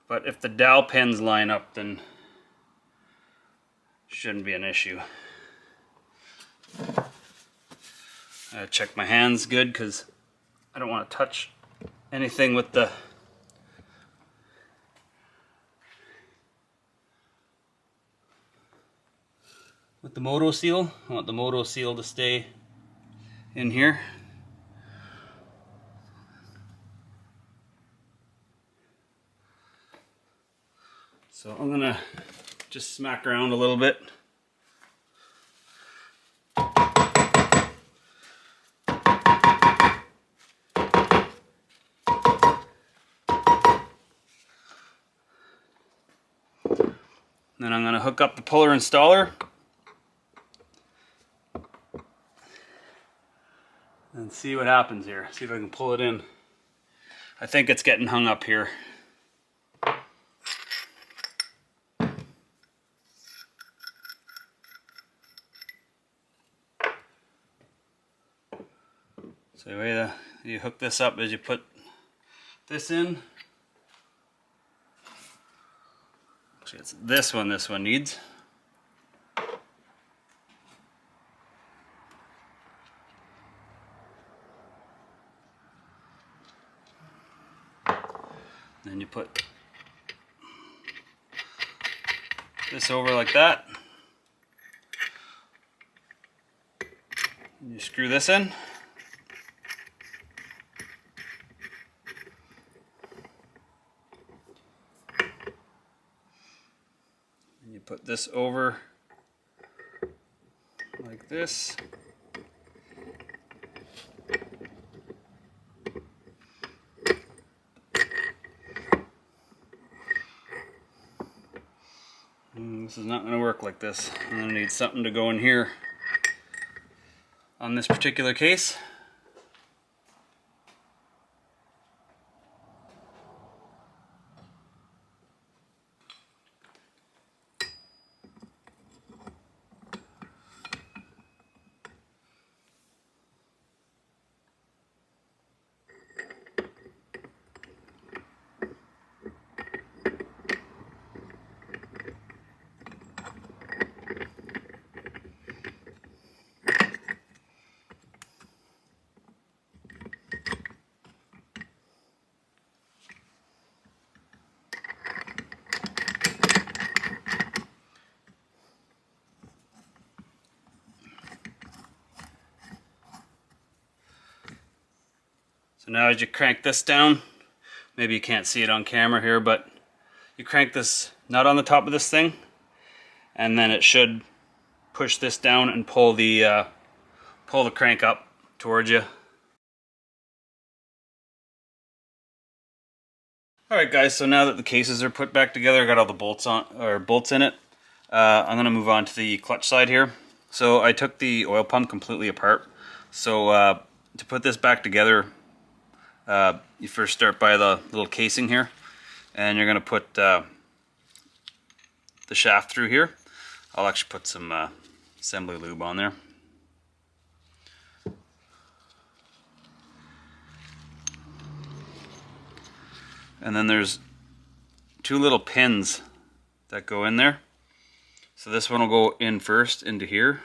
But if the dowel pins line up, then shouldn't be an issue. I check my hands good because I don't want to touch anything with the moto seal. I want the moto seal to stay in here. So I'm gonna just smack around a little bit. Then I'm gonna hook up the puller installer and see what happens here. See if I can pull it in. I think it's getting hung up here. So the way you hook this up is you put this in. Actually, it's this one needs. Then you put this over like that. You screw this in. And you put this over like this. This is not going to work like this. I'm going to need something to go in here on this particular case. So now as you crank this down, maybe you can't see it on camera here, but you crank this nut on the top of this thing, and then it should push this down and pull the crank up towards you. Alright guys, so now that the cases are put back together, I got all the bolts in it. I'm going to move on to the clutch side here. So I took the oil pump completely apart. So to put this back together, you first start by the little casing here, and you're going to put the shaft through here. I'll actually put some assembly lube on there. And then there's two little pins that go in there. So this one will go in first into here.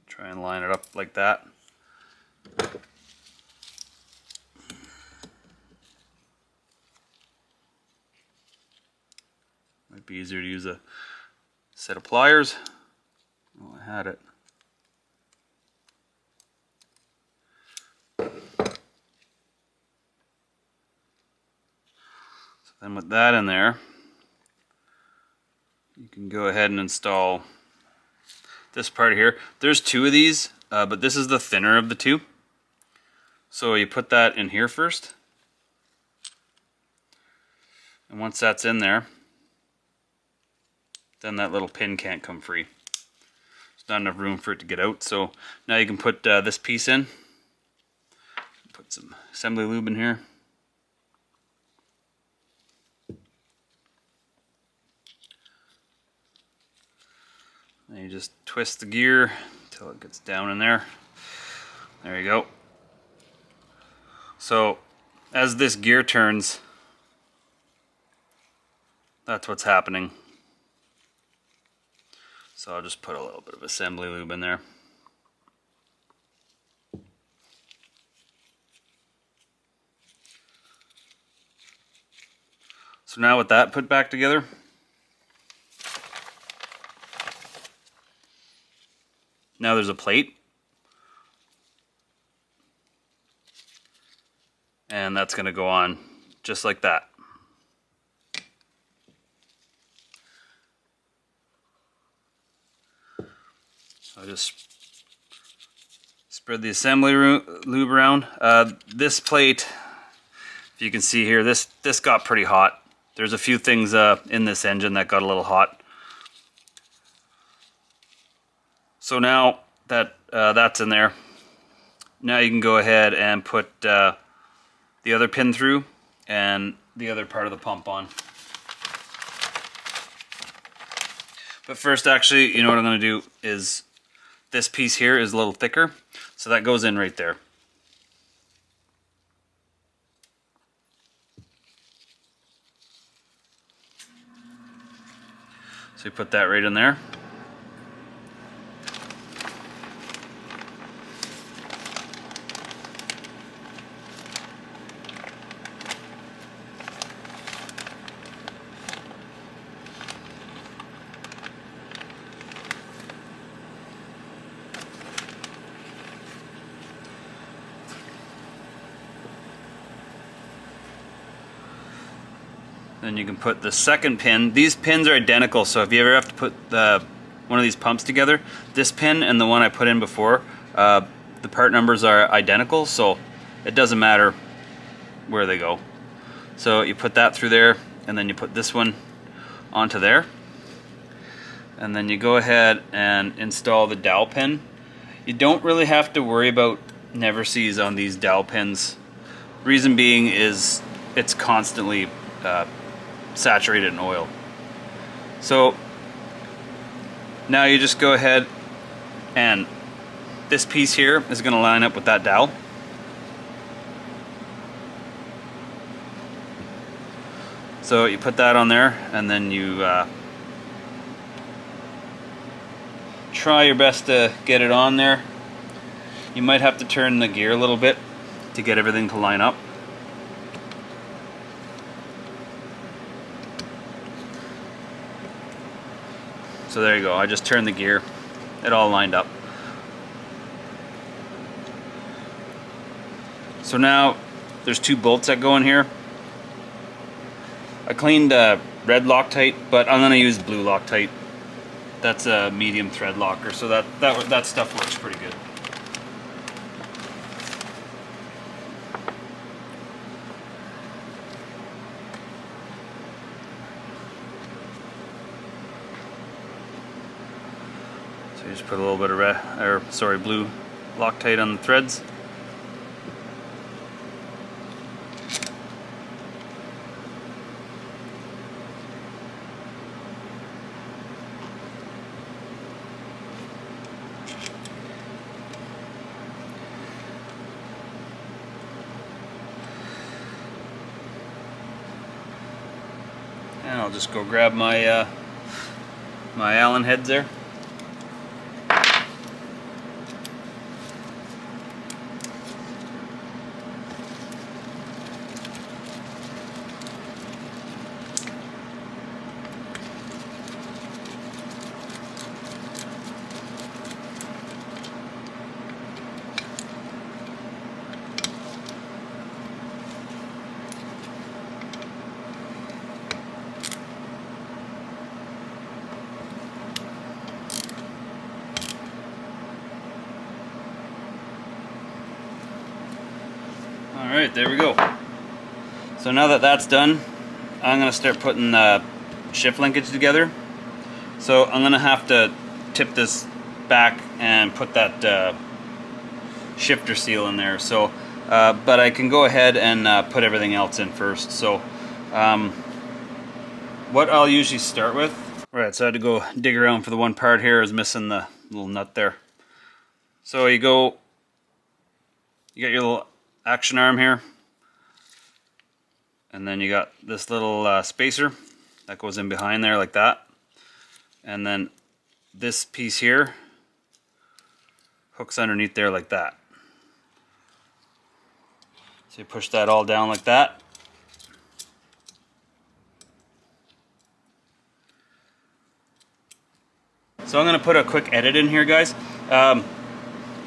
Try and line it up like that. Might be easier to use a set of pliers. Oh, I had it. Then with that in there, you can go ahead and install this part here. There's two of these, but this is the thinner of the two. So you put that in here first. And once that's in there, then that little pin can't come free. There's not enough room for it to get out. So now you can put this piece in. Put some assembly lube in here. And you just twist the gear until it gets down in there. There you go. So as this gear turns, that's what's happening. So I'll just put a little bit of assembly lube in there. So now with that put back together, now there's a plate. And that's going to go on just like that. So I just spread the assembly lube around. This plate, if you can see here, this got pretty hot. There's a few things in this engine that got a little hot. So now that that's in there, now you can go ahead and put the other pin through and the other part of the pump on. But first, actually, you know what I'm going to do is this piece here is a little thicker, so that goes in right there. So you put that right in there. Then you can put the second pin. These pins are identical, so if you ever have to put one of these pumps together, this pin and the one I put in before, the part numbers are identical, so it doesn't matter where they go. So you put that through there, and then you put this one onto there. And then you go ahead and install the dowel pin. You don't really have to worry about never sees on these dowel pins. Reason being is it's constantly saturated in oil. So now you just go ahead and this piece here is going to line up with that dowel. So you put that on there, and then you try your best to get it on there. You might have to turn the gear a little bit to get everything to line up. So there you go, I just turned the gear, it all lined up. So now there's two bolts that go in here. I cleaned red Loctite, but I'm gonna use blue Loctite. That's a medium thread locker, so that stuff works pretty good. So you just put a little bit of blue Loctite on the threads. And I'll just go grab my my Allen heads there. Alright, there we go. So now that that's done, I'm going to start putting the shift linkage together. So I'm going to have to tip this back and put that shifter seal in there. So, but I can go ahead and put everything else in first. So what I'll usually start with, right, so I had to go dig around for the one part here. I was missing the little nut there. So you got your little action arm here, and then you got this little spacer that goes in behind there like that, and then this piece here hooks underneath there like that. So you push that all down like that. So I'm going to put a quick edit in here, guys.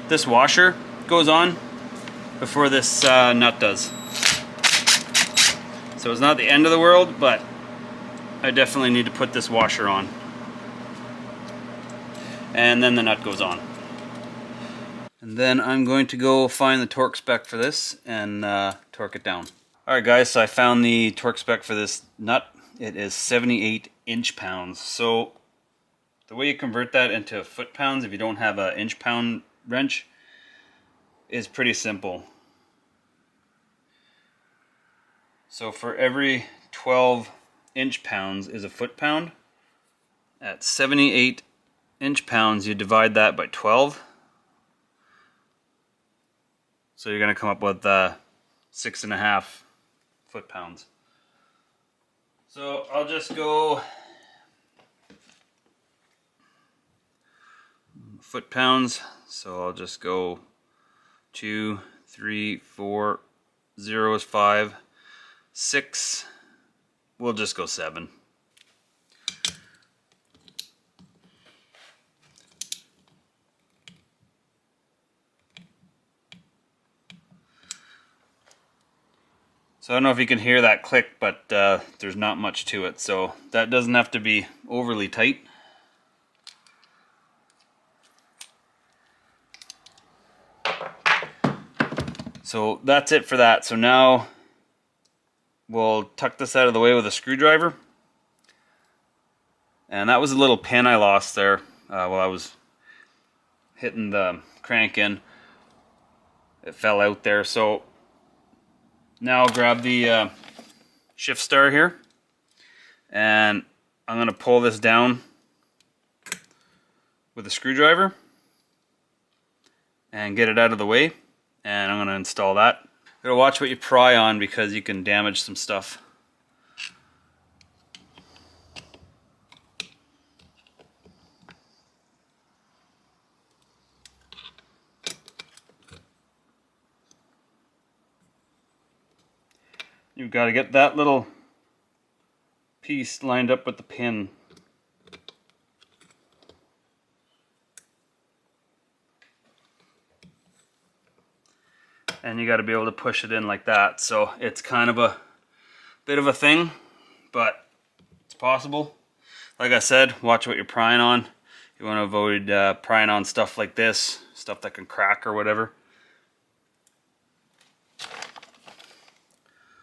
This washer goes on before this nut does. So it's not the end of the world, but I definitely need to put this washer on. And then the nut goes on. And then I'm going to go find the torque spec for this and torque it down. Alright guys, so I found the torque spec for this nut. It is 78 inch-pounds. So the way you convert that into foot-pounds, if you don't have an inch-pound wrench, is pretty simple. So for every 12 inch-pounds is a foot-pound. At 78 inch-pounds, you divide that by 12. So you're going to come up with 6.5 foot-pounds. So I'll just go foot-pounds. So I'll just go 2, 3, 4, 0 is 5, 6, we'll just go 7. So I don't know if you can hear that click, but there's not much to it, so that doesn't have to be overly tight. So that's it for that. So now we'll tuck this out of the way with a screwdriver. And that was a little pin I lost there while I was hitting the crank in. It fell out there. So now I'll grab the shift star here, and I'm going to pull this down with a screwdriver and get it out of the way. And I'm going to install that. You gotta watch what you pry on because you can damage some stuff. You've got to get that little piece lined up with the pin. And you got to be able to push it in like that. So it's kind of a bit of a thing, but it's possible. Like I said, watch what you're prying on. You want to avoid prying on stuff like this, stuff that can crack or whatever.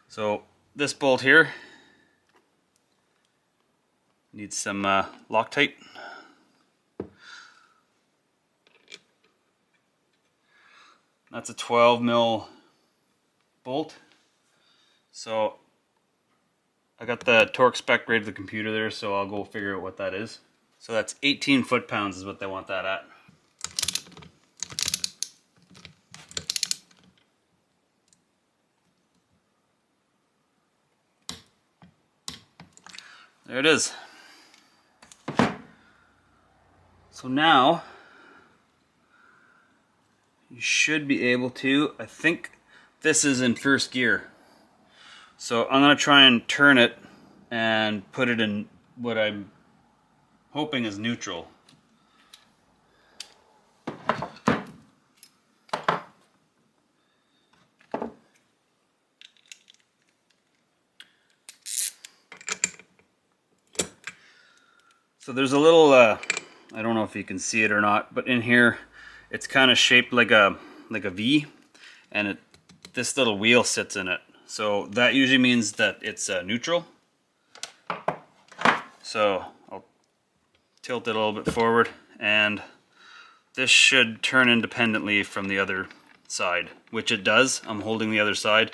So this bolt here needs some Loctite. That's a 12 mil bolt. So I got the torque spec right to the computer there, so I'll go figure out what that is. So that's 18 foot-pounds is what they want that at. There it is. So now you should be able to, I think this is in first gear. So I'm going to try and turn it and put it in what I'm hoping is neutral. So there's a little, I don't know if you can see it or not, but in here it's kind of shaped like a V, and this little wheel sits in it. So that usually means that it's neutral. So I'll tilt it a little bit forward, and this should turn independently from the other side, which it does. I'm holding the other side.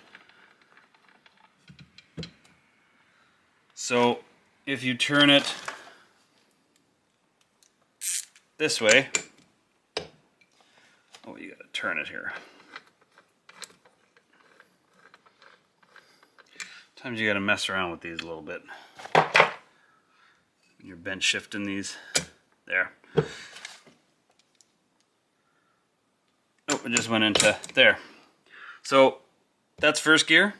So if you turn it this way, oh, you gotta turn it here. Sometimes you gotta mess around with these a little bit. You're bench shifting these. There. Oh, it just went into there. So that's first gear.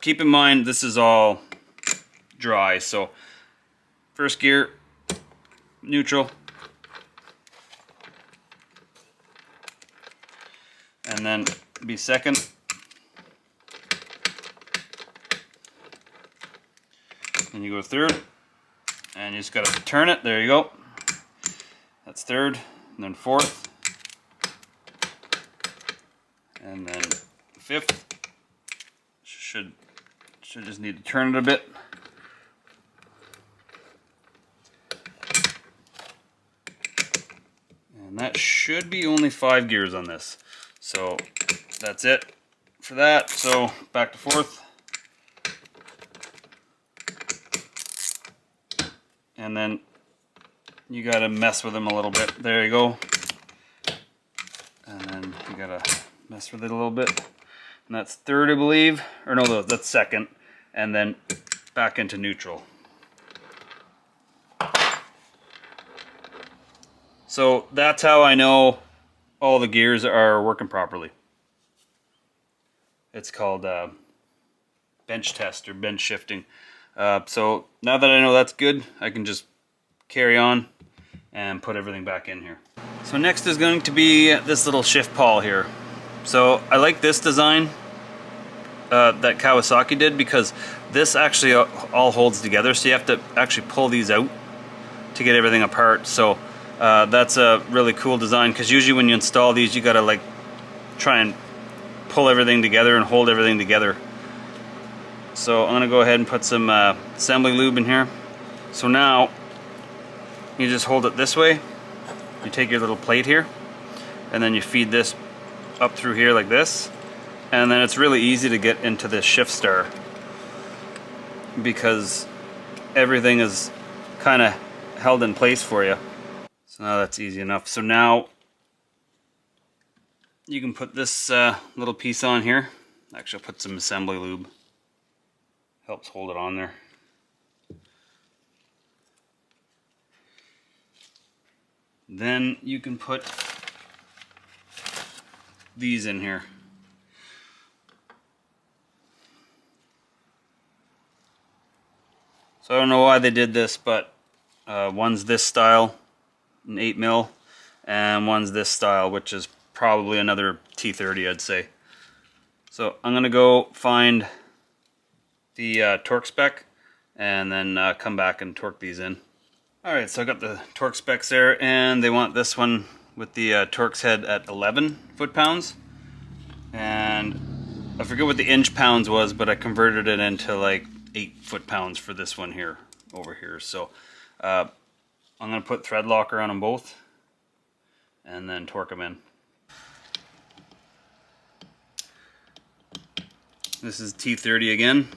Keep in mind this is all dry, so first gear, neutral, and then be second, and you go third, and you just gotta turn it. There you go. That's third, and then fourth, and then fifth. Should just need to turn it a bit. And that should be only 5 gears on this. So that's it for that. So back to fourth. And then you gotta mess with them a little bit. There you go. And then you gotta mess with it a little bit. And that's third, I believe. Or no, that's second. And then back into neutral. So that's how I know all the gears are working properly. It's called bench test or bench shifting. So now that I know that's good, I can just carry on and put everything back in here. So next is going to be this little shift pawl here. So I like this design that Kawasaki did, because this actually all holds together, so you have to actually pull these out to get everything apart. So that's a really cool design, because usually when you install these you gotta like try and pull everything together and hold everything together. So I'm gonna go ahead and put some assembly lube in here. So now you just hold it this way, you take your little plate here, and then you feed this up through here like this, and then it's really easy to get into this shift star because everything is kind of held in place for you. So now that's easy enough. So now you can put this little piece on here. Actually, I'll put some assembly lube. Helps hold it on there. Then you can put these in here. So I don't know why they did this, but one's this style, an 8mm, and one's this style, which is probably another T30, I'd say. So I'm gonna go find the torque spec and then come back and torque these in. Alright, so I got the torque specs there, and they want this one with the Torx head at 11 foot-pounds. And I forget what the inch pounds was, but I converted it into like 8 foot-pounds for this one here, over here. So I'm going to put thread locker on them both and then torque them in. This is T30 again.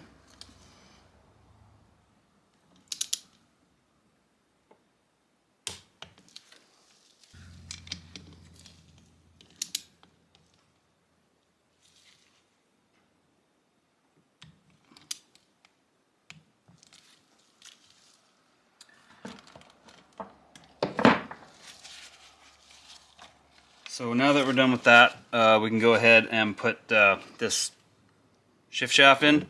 So now that we're done with that, we can go ahead and put this shift shaft in,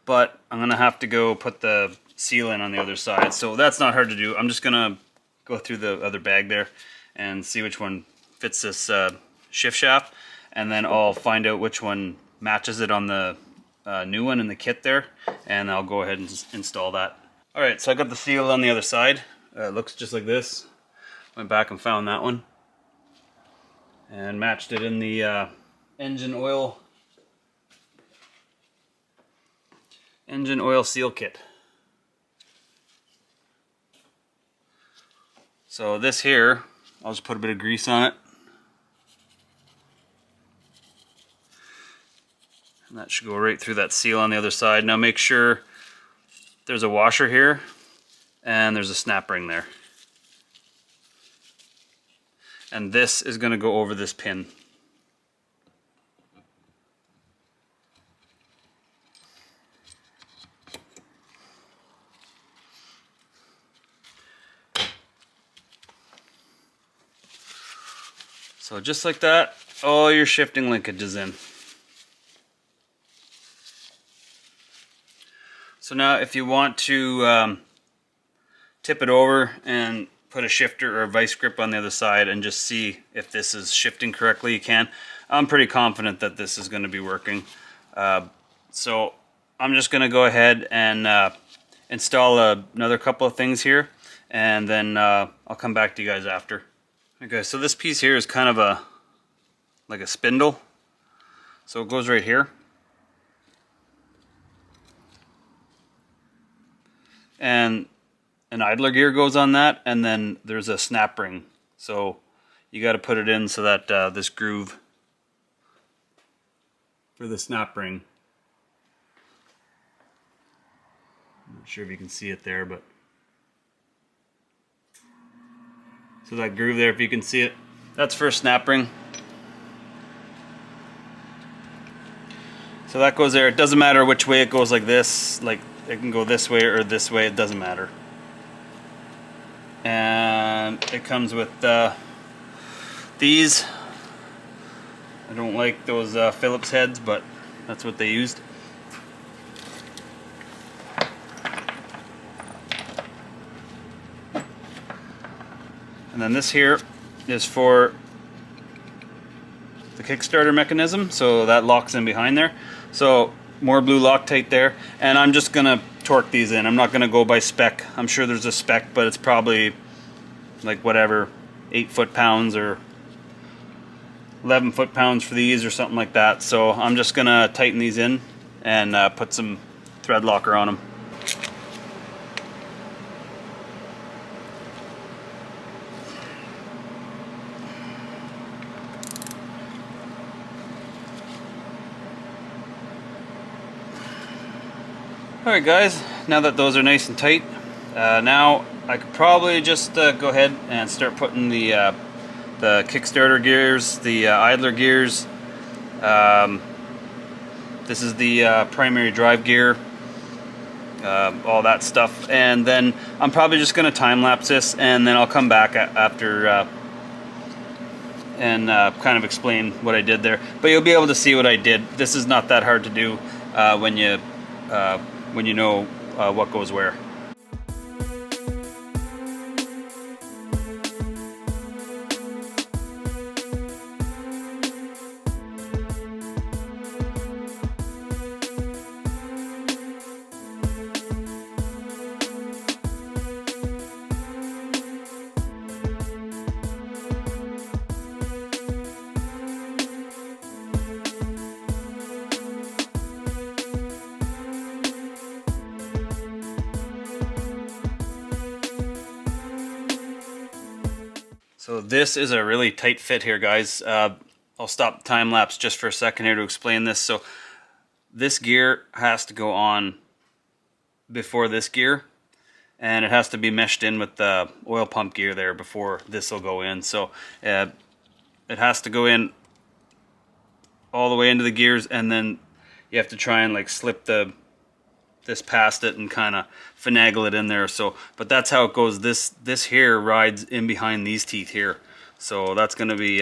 but I'm gonna have to go put the seal in on the other side. So that's not hard to do. I'm just gonna go through the other bag there and see which one fits this shift shaft, and then I'll find out which one matches it on the new one in the kit there, and I'll go ahead and just install that. Alright, so I got the seal on the other side. It looks just like this. Went back and found that one and matched it in the engine oil seal kit. So this here, I'll just put a bit of grease on it. And that should go right through that seal on the other side. Now make sure there's a washer here and there's a snap ring there. And this is going to go over this pin. So just like that, all your shifting linkage is in. So now if you want to tip it over and put a shifter or a vice grip on the other side and just see if this is shifting correctly, you can. I'm pretty confident that this is going to be working. So I'm just going to go ahead and install another couple of things here, and then I'll come back to you guys after. Okay, so this piece here is kind of like a spindle. So it goes right here. And an idler gear goes on that, and then there's a snap ring. So you got to put it in so that this groove for the snap ring. I'm not sure if you can see it there, but so that groove there, if you can see it, that's for a snap ring. So that goes there. It doesn't matter which way it goes, like this, like it can go this way or this way, it doesn't matter. And it comes with these. I don't like those Phillips heads, but that's what they used. And then this here is for the Kickstarter mechanism, so that locks in behind there. So more blue Loctite there, and I'm just gonna torque these in. I'm not gonna go by spec. I'm sure there's a spec, but it's probably like whatever, 8 foot-pounds or 11 foot-pounds for these or something like that. So I'm just gonna tighten these in and put some thread locker on them. Alright guys, now that those are nice and tight, now I could probably just go ahead and start putting the Kickstarter gears, the idler gears. This is the primary drive gear, all that stuff, and then I'm probably just going to time-lapse this, and then I'll come back after and kind of explain what I did there. But you'll be able to see what I did. This is not that hard to do when you know what goes where. So this is a really tight fit here, guys. I'll stop the time lapse just for a second here to explain this. So this gear has to go on before this gear, and it has to be meshed in with the oil pump gear there before this will go in. So it has to go in all the way into the gears, and then you have to try and like slip this past it and kind of finagle it in there. So, but that's how it goes. This here rides in behind these teeth here. So that's going to be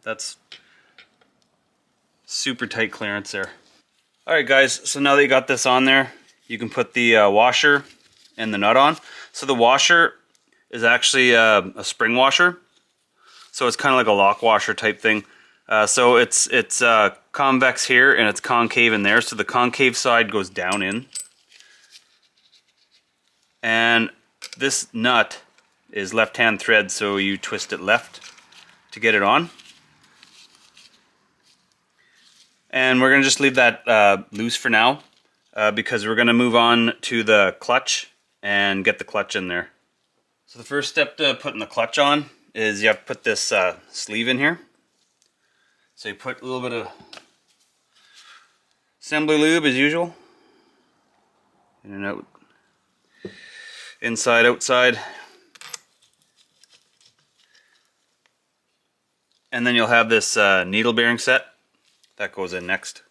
that's super tight clearance there. All right, guys. So now that you got this on there, you can put the washer and the nut on. So the washer is actually a spring washer. So it's kind of like a lock washer type thing. So it's convex here and it's concave in there. So the concave side goes down in. And this nut is left-hand thread, so you twist it left to get it on. And we're going to just leave that loose for now because we're going to move on to the clutch and get the clutch in there. So the first step to putting the clutch on is you have to put this sleeve in here. So you put a little bit of assembly lube as usual. In and out. Inside, outside. And then you'll have this needle bearing set. That goes in next.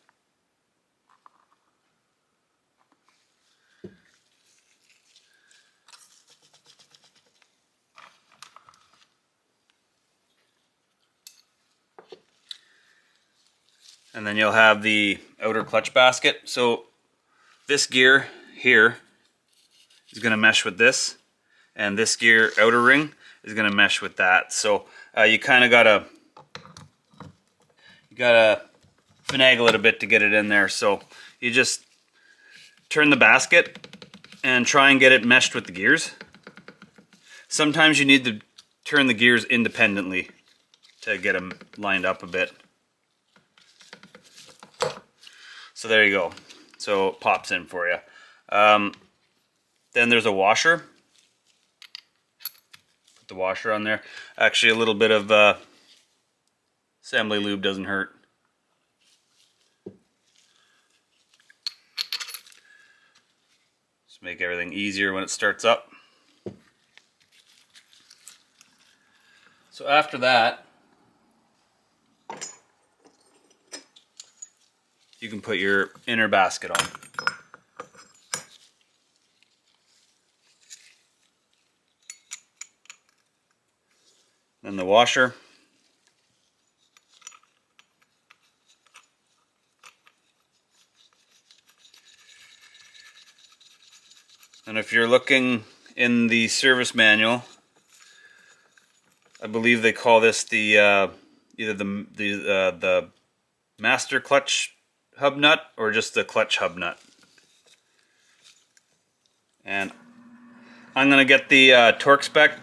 And then you'll have the outer clutch basket. So this gear here is going to mesh with this, and this gear outer ring is going to mesh with that. So you kind of gotta finagle it a bit to get it in there. So you just turn the basket and try and get it meshed with the gears. Sometimes you need to turn the gears independently to get them lined up a bit. So there you go. So it pops in for you. Then there's a washer. Put the washer on there. Actually, a little bit of assembly lube doesn't hurt. Just make everything easier when it starts up. So after that, you can put your inner basket on. Then the washer. And if you're looking in the service manual, I believe they call this the either the master clutch hub nut or just the clutch hub nut. And I'm gonna get the torque spec,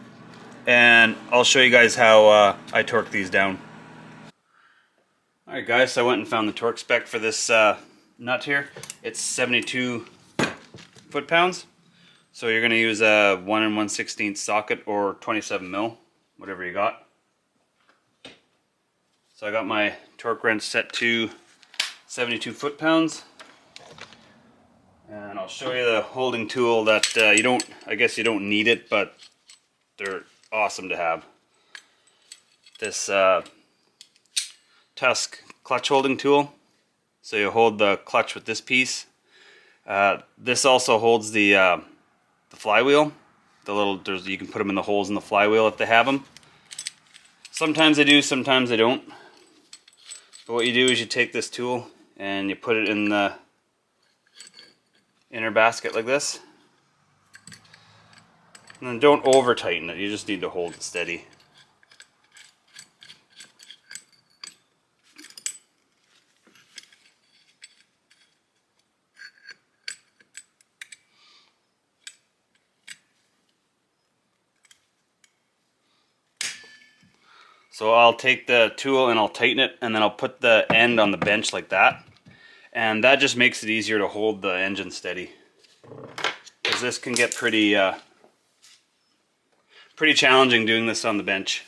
and I'll show you guys how I torque these down. Alright guys, so I went and found the torque spec for this nut here. It's 72 foot-pounds. So you're going to use a 1 1/16 socket or 27 mil, whatever you got. So I got my torque wrench set to 72 foot-pounds. And I'll show you the holding tool that I guess you don't need it, but they're awesome to have. This Tusk clutch holding tool. So you hold the clutch with this piece. This also holds the flywheel. You can put them in the holes in the flywheel if they have them. Sometimes they do, sometimes they don't. But what you do is you take this tool and you put it in the inner basket like this. And then don't over tighten it, you just need to hold it steady. So I'll take the tool and I'll tighten it, and then I'll put the end on the bench like that. And that just makes it easier to hold the engine steady. Because this can get pretty challenging doing this on the bench.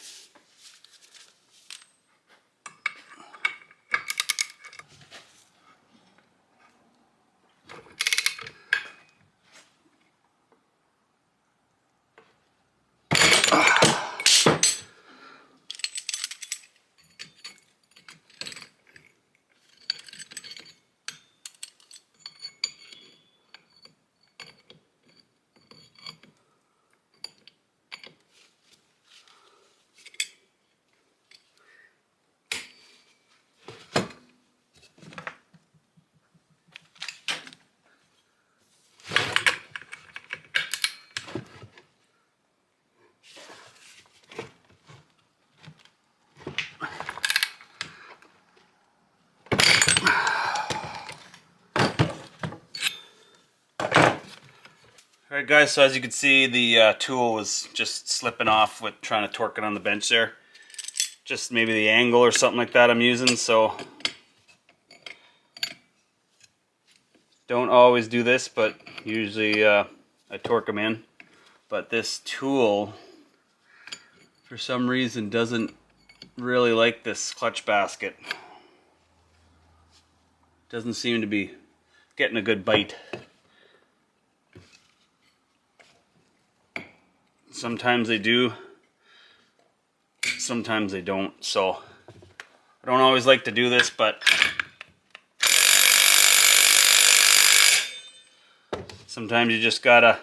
Alright guys, so as you can see, the tool was just slipping off with trying to torque it on the bench there. Just maybe the angle or something like that I'm using, so Don't always do this, but usually I torque them in. But this tool, for some reason, doesn't really like this clutch basket. Doesn't seem to be getting a good bite. Sometimes they do, sometimes they don't. So I don't always like to do this, but sometimes you just gotta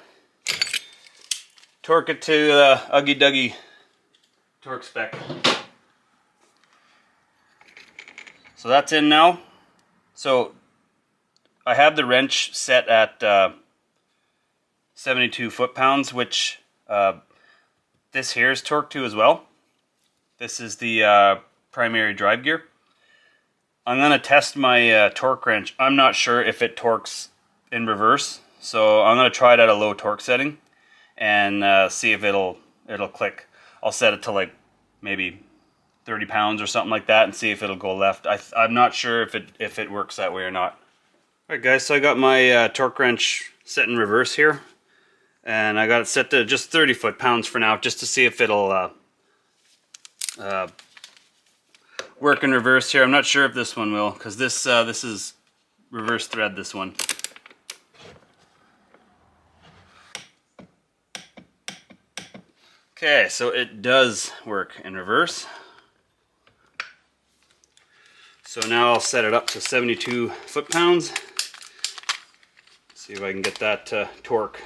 torque it to the Uggy Duggy torque spec. So that's in now. So I have the wrench set at 72 foot-pounds, which this here is torqued to as well. This is the primary drive gear. I'm going to test my torque wrench. I'm not sure if it torques in reverse, so I'm going to try it at a low torque setting and see if it'll click. I'll set it to like maybe 30 pounds or something like that and see if it'll go left. I'm not sure if it works that way or not. Alright guys, so I got my torque wrench set in reverse here, and I got it set to just 30 foot-pounds for now, just to see if it'll work in reverse here. I'm not sure if this one will, because this is reverse thread, this one. Okay, so it does work in reverse. So now I'll set it up to 72 foot-pounds. See if I can get that to torque.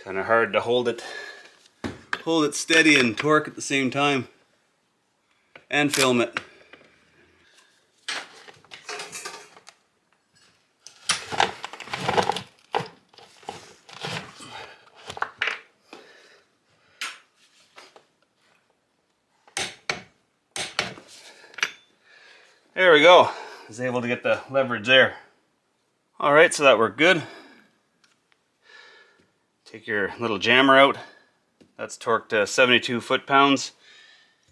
Kind of hard to hold it steady and torque at the same time, and film it. There we go. I was able to get the leverage there. Alright, so that worked good. Take your little jammer out. That's torqued to 72 foot-pounds.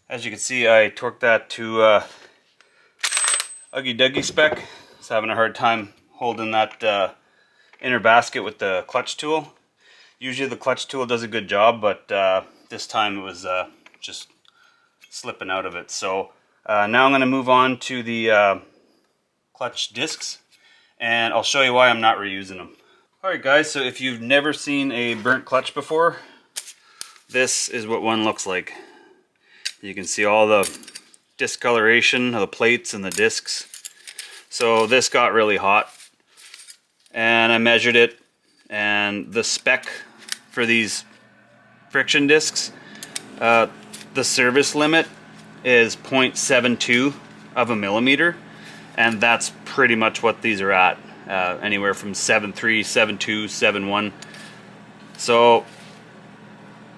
As you can see, I torqued that to Uggy Duggy spec. I was having a hard time holding that inner basket with the clutch tool. Usually the clutch tool does a good job, but this time it was just slipping out of it. So now I'm going to move on to the clutch discs, and I'll show you why I'm not reusing them. Alright guys, so if you've never seen a burnt clutch before, this is what one looks like. You can see all the discoloration of the plates and the discs. So this got really hot, and I measured it, and the spec for these friction discs, the service limit is 0.72 of a millimeter, and that's pretty much what these are at. Anywhere from 7.3, 7.2, 7.1. So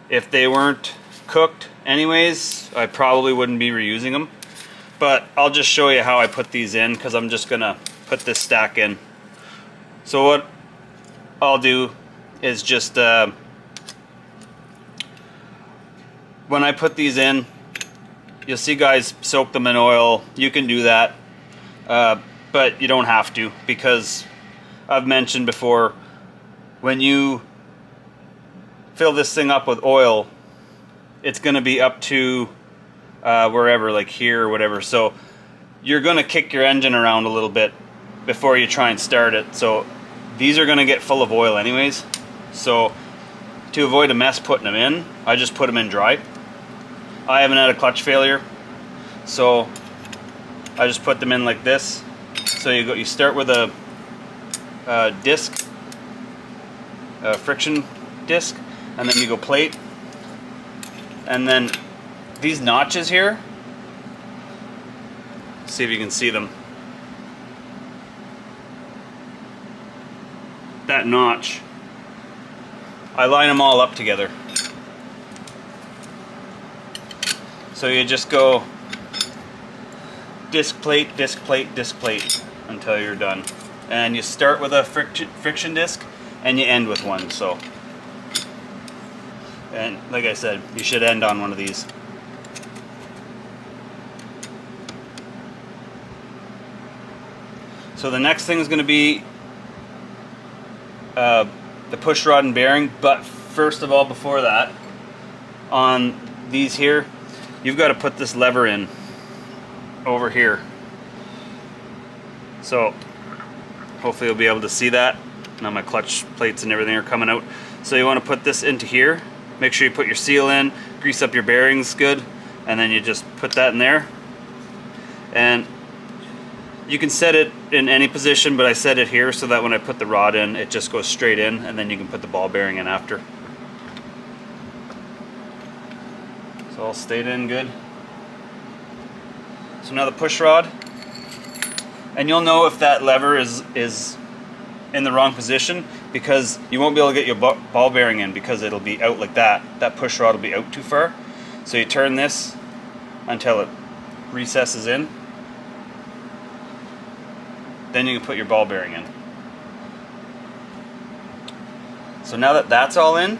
if they weren't cooked anyways, I probably wouldn't be reusing them. But I'll just show you how I put these in, because I'm just gonna put this stack in. So what I'll do is just when I put these in, you'll see guys soak them in oil. You can do that, but you don't have to, because I've mentioned before, when you fill this thing up with oil, it's going to be up to wherever, like here or whatever. So you're going to kick your engine around a little bit before you try and start it. So these are going to get full of oil anyways. So to avoid a mess putting them in, I just put them in dry. I haven't had a clutch failure, so I just put them in like this. So you start with a disc, a friction disc, and then you go plate, and then these notches here, see if you can see them. That notch, I line them all up together. So you just go disc plate, disc plate, disc plate until you're done. And you start with a friction disc and you end with one. So, and like I said, you should end on one of these. So the next thing is going to be the push rod and bearing, but first of all, before that, on these here, you've got to put this lever in over here. So hopefully you'll be able to see that. Now my clutch plates and everything are coming out. So you want to put this into here. Make sure you put your seal in, grease up your bearings good, and then you just put that in there. And you can set it in any position, but I set it here so that when I put the rod in, it just goes straight in, and then you can put the ball bearing in after. So all stayed in good. So now the push rod, and you'll know if that lever is in the wrong position because you won't be able to get your ball bearing in because it'll be out like that. That push rod will be out too far. So you turn this until it recesses in. Then you can put your ball bearing in. So now that that's all in,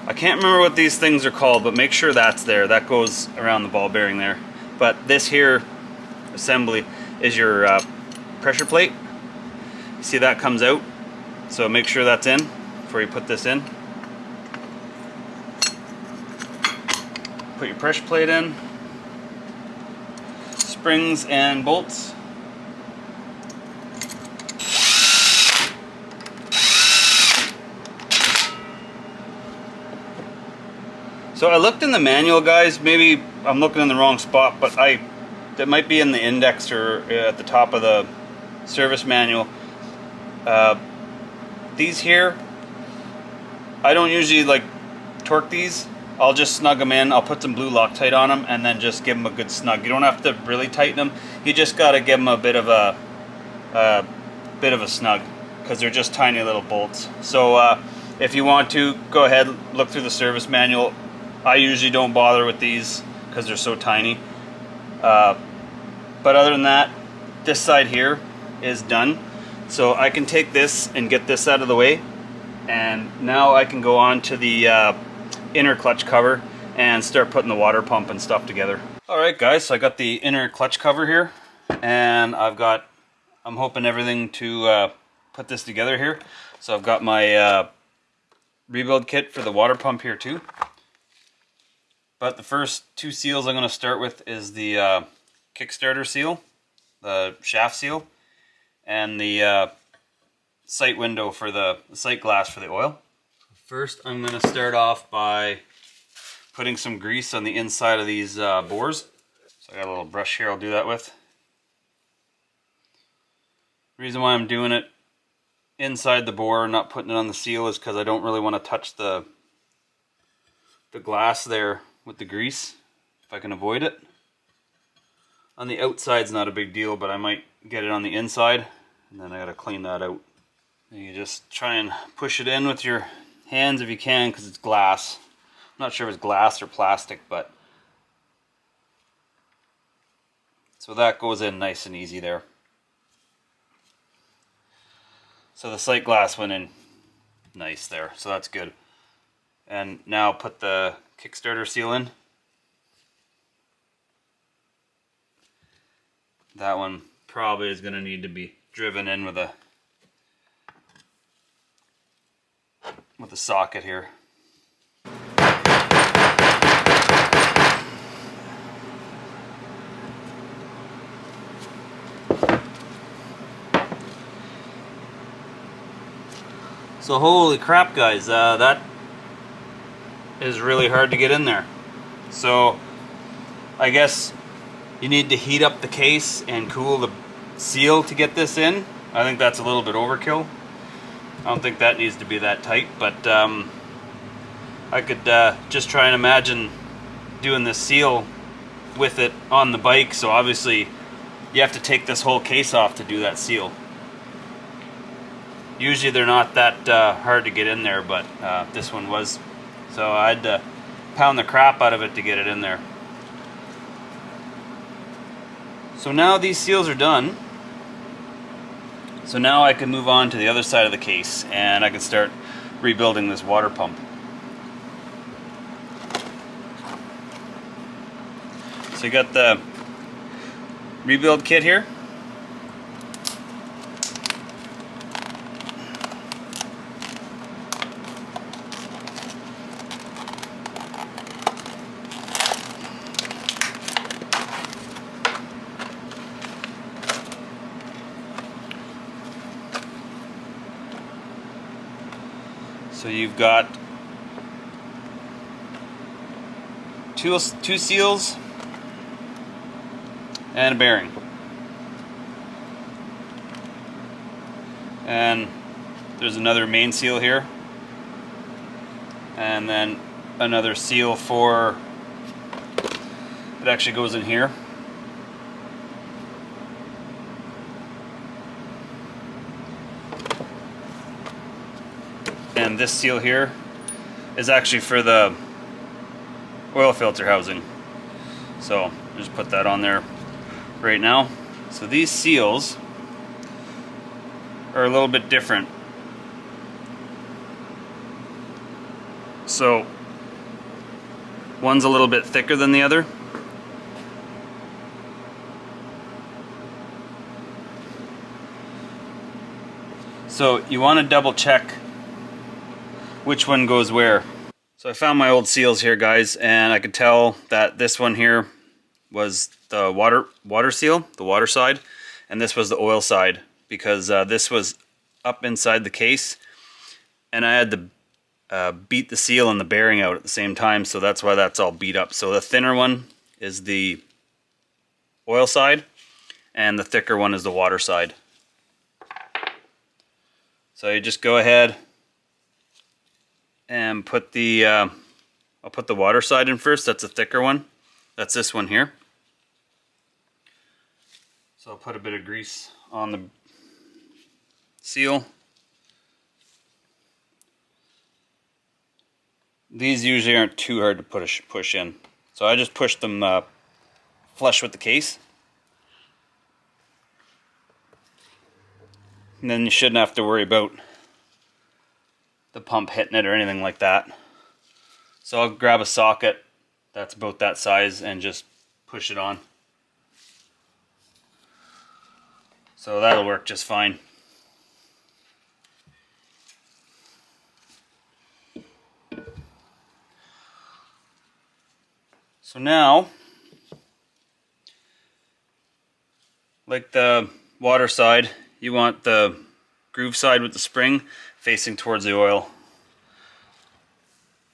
I can't remember what these things are called, but make sure that's there. That goes around the ball bearing there. But this here assembly is your pressure plate. You see that comes out, so make sure that's in before you put this in. Put your pressure plate in, springs and bolts. So I looked in the manual, guys. Maybe I'm looking in the wrong spot, but that might be in the index or at the top of the service manual. These here, I don't usually like torque these. I'll just snug them in. I'll put some blue Loctite on them and then just give them a good snug. You don't have to really tighten them. You just got to give them a bit of a snug because they're just tiny little bolts. So if you want to, go ahead, look through the service manual. I usually don't bother with these because they're so tiny. But other than that, this side here is done. So I can take this and get this out of the way. And now I can go on to the inner clutch cover and start putting the water pump and stuff together. Alright guys, so I got the inner clutch cover here. And I'm hoping everything to put this together here. So I've got my rebuild kit for the water pump here too. But the first two seals I'm going to start with is the Kickstarter seal, the shaft seal, and the sight window for the sight glass for the oil. First I'm going to start off by putting some grease on the inside of these bores. So I got a little brush here I'll do that with. The reason why I'm doing it inside the bore, not putting it on the seal, is because I don't really want to touch the glass there with the grease, if I can avoid it. On the outside's not a big deal, but I might get it on the inside, and then I gotta clean that out. And you just try and push it in with your hands if you can, because it's glass. I'm not sure if it's glass or plastic, but so that goes in nice and easy there. So the sight glass went in nice there, so that's good. And now put the Kickstarter seal in. That one probably is going to need to be driven in with a socket here. So holy crap guys, that is really hard to get in there. So I guess you need to heat up the case and cool the seal to get this in. I think that's a little bit overkill. I don't think that needs to be that tight, but I could just try and imagine doing this seal with it on the bike. So obviously you have to take this whole case off to do that seal. Usually they're not that hard to get in there, but this one was. So I had to pound the crap out of it to get it in there. So now these seals are done. So now I can move on to the other side of the case and I can start rebuilding this water pump. So you got the rebuild kit here. So you've got two seals and a bearing. And there's another main seal here. And then another seal for, it actually goes in here. And this seal here is actually for the oil filter housing. So just put that on there right now. So these seals are a little bit different. So one's a little bit thicker than the other. So you want to double check which one goes where. So I found my old seals here, guys, and I could tell that this one here was the water seal, the water side, and this was the oil side, because this was up inside the case, and I had to beat the seal and the bearing out at the same time, so that's why that's all beat up. So the thinner one is the oil side, and the thicker one is the water side. So you just go ahead and put the, I'll put the water side in first. That's a thicker one. That's this one here. So I'll put a bit of grease on the seal. These usually aren't too hard to push in. So I just push them flush with the case. And then you shouldn't have to worry about the pump hitting it or anything like that. So I'll grab a socket that's about that size and just push it on. So that'll work just fine. So now, like the water side, you want the groove side with the spring facing towards the oil.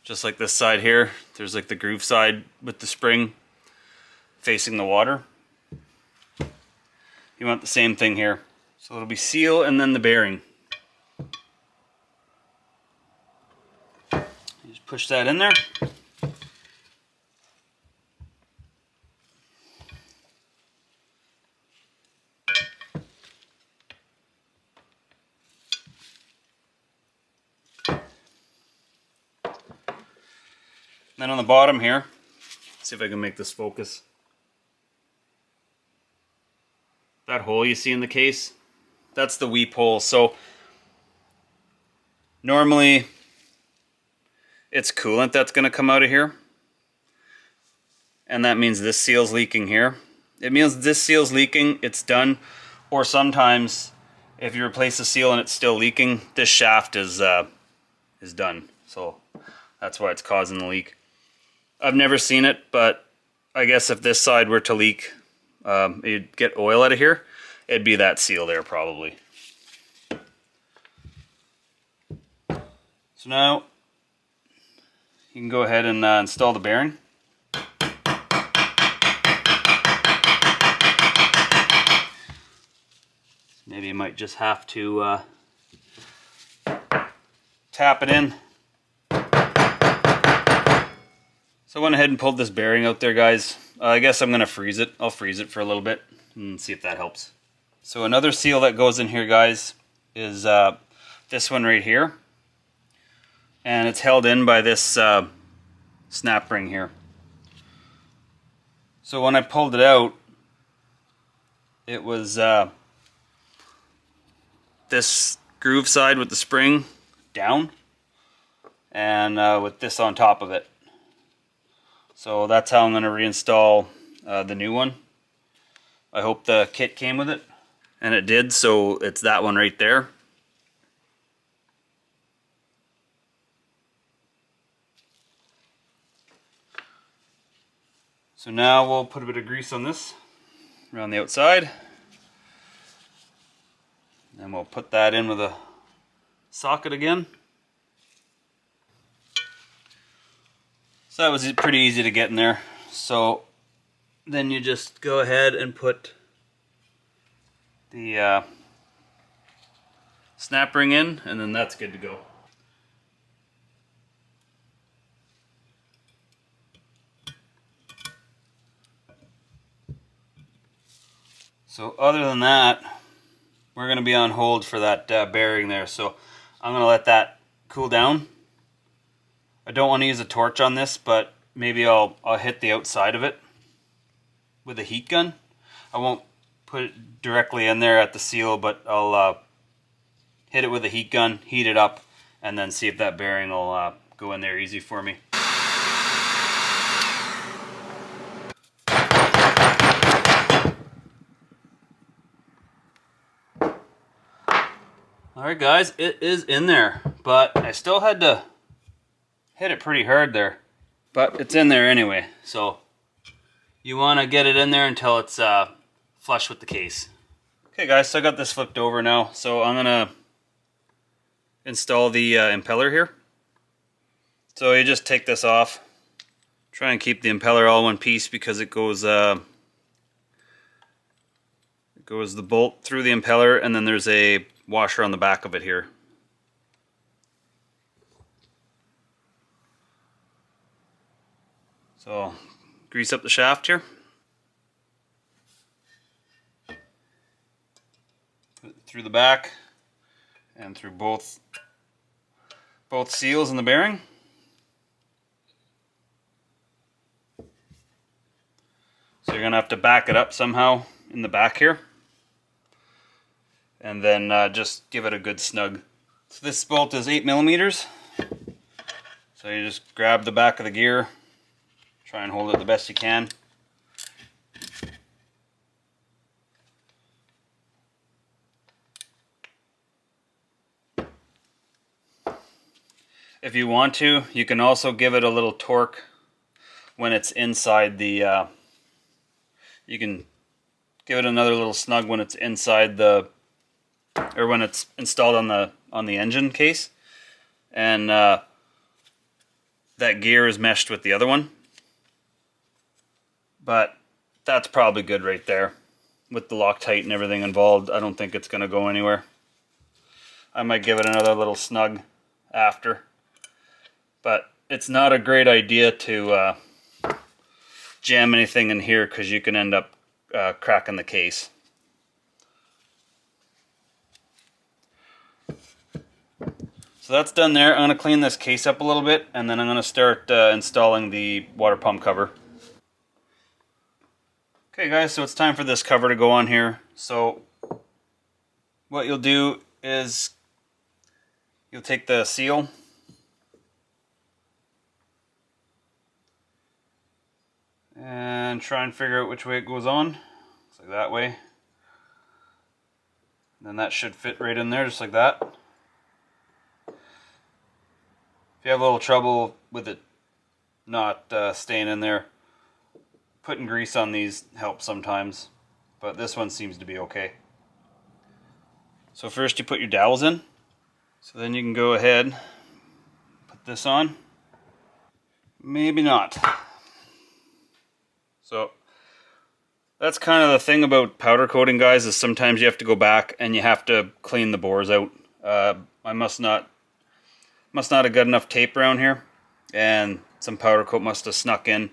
Just like this side here, there's like the groove side with the spring facing the water. You want the same thing here. So it'll be seal and then the bearing. You just push that in there. Then on the bottom here, see if I can make this focus. That hole you see in the case, that's the weep hole. So normally it's coolant that's going to come out of here. And that means this seal's leaking here. It means this seal's leaking, it's done. Or sometimes if you replace the seal and it's still leaking, this shaft is done. So that's why it's causing the leak. I've never seen it, but I guess if this side were to leak, you'd get oil out of here, it'd be that seal there probably. So now you can go ahead and install the bearing. Maybe you might just have to tap it in. So I went ahead and pulled this bearing out there, guys. I guess I'm going to freeze it. I'll freeze it for a little bit and see if that helps. So another seal that goes in here, guys, is this one right here. And it's held in by this snap ring here. So when I pulled it out, it was this groove side with the spring down and with this on top of it. So that's how I'm going to reinstall the new one. I hope the kit came with it. And it did, so it's that one right there. So now we'll put a bit of grease on this around the outside. And we'll put that in with a socket again. So that was pretty easy to get in there. So then you just go ahead and put the snap ring in, and then that's good to go. So other than that, we're going to be on hold for that bearing there. So I'm going to let that cool down. I don't want to use a torch on this, but maybe I'll hit the outside of it with a heat gun. I won't put it directly in there at the seal, but I'll hit it with a heat gun, heat it up, and then see if that bearing will go in there easy for me. Alright guys, it is in there, but I still had to hit it pretty hard there. But it's in there anyway, so you want to get it in there until it's flush with the case. Okay guys, so I got this flipped over now, so I'm going to install the impeller here. So you just take this off. Try and keep the impeller all in one piece because it goes the bolt through the impeller, and then there's a washer on the back of it here. So grease up the shaft here. Put it through the back and through both seals in the bearing. So you're going to have to back it up somehow in the back here. And then just give it a good snug. So this bolt is 8mm. So you just grab the back of the gear, try and hold it the best you can. If you want to, you can also give it a little torque when it's inside the, you can give it another little snug when it's inside the, or when it's installed on the engine case, and that gear is meshed with the other one. But that's probably good right there. With the Loctite and everything involved, I don't think it's going to go anywhere. I might give it another little snug after. But it's not a great idea to jam anything in here because you can end up cracking the case. So that's done there. I'm going to clean this case up a little bit, and then I'm going to start installing the water pump cover. Okay guys, so it's time for this cover to go on here. So what you'll do is you'll take the seal and try and figure out which way it goes on. Looks like that way. And then that should fit right in there just like that. If you have a little trouble with it not staying in there, putting grease on these helps sometimes, but this one seems to be okay. So first you put your dowels in. So then you can go ahead, put this on. Maybe not. So that's kind of the thing about powder coating, guys, is sometimes you have to go back and you have to clean the bores out. I must not have got enough tape around here, and some powder coat must have snuck in,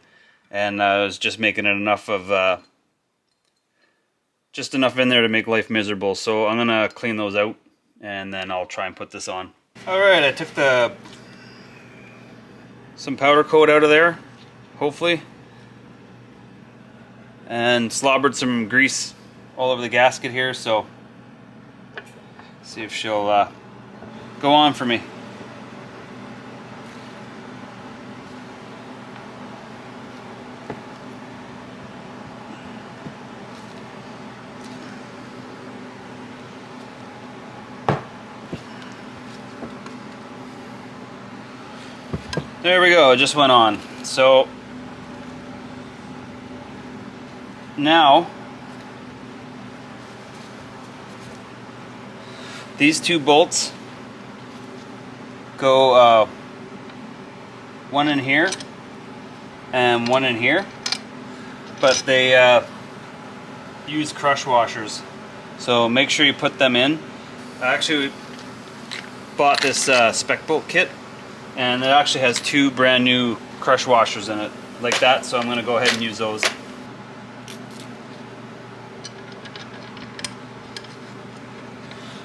and I was just making it enough of just enough in there to make life miserable. So I'm gonna clean those out, and then I'll try and put this on. Alright, I took some powder coat out of there, hopefully, and slobbered some grease all over the gasket here, so see if she'll go on for me. There we go, it just went on. So now these two bolts go one in here and one in here, but they use crush washers, so make sure you put them in. I actually bought this spec bolt kit, and it actually has two brand new crush washers in it like that, so I'm going to go ahead and use those.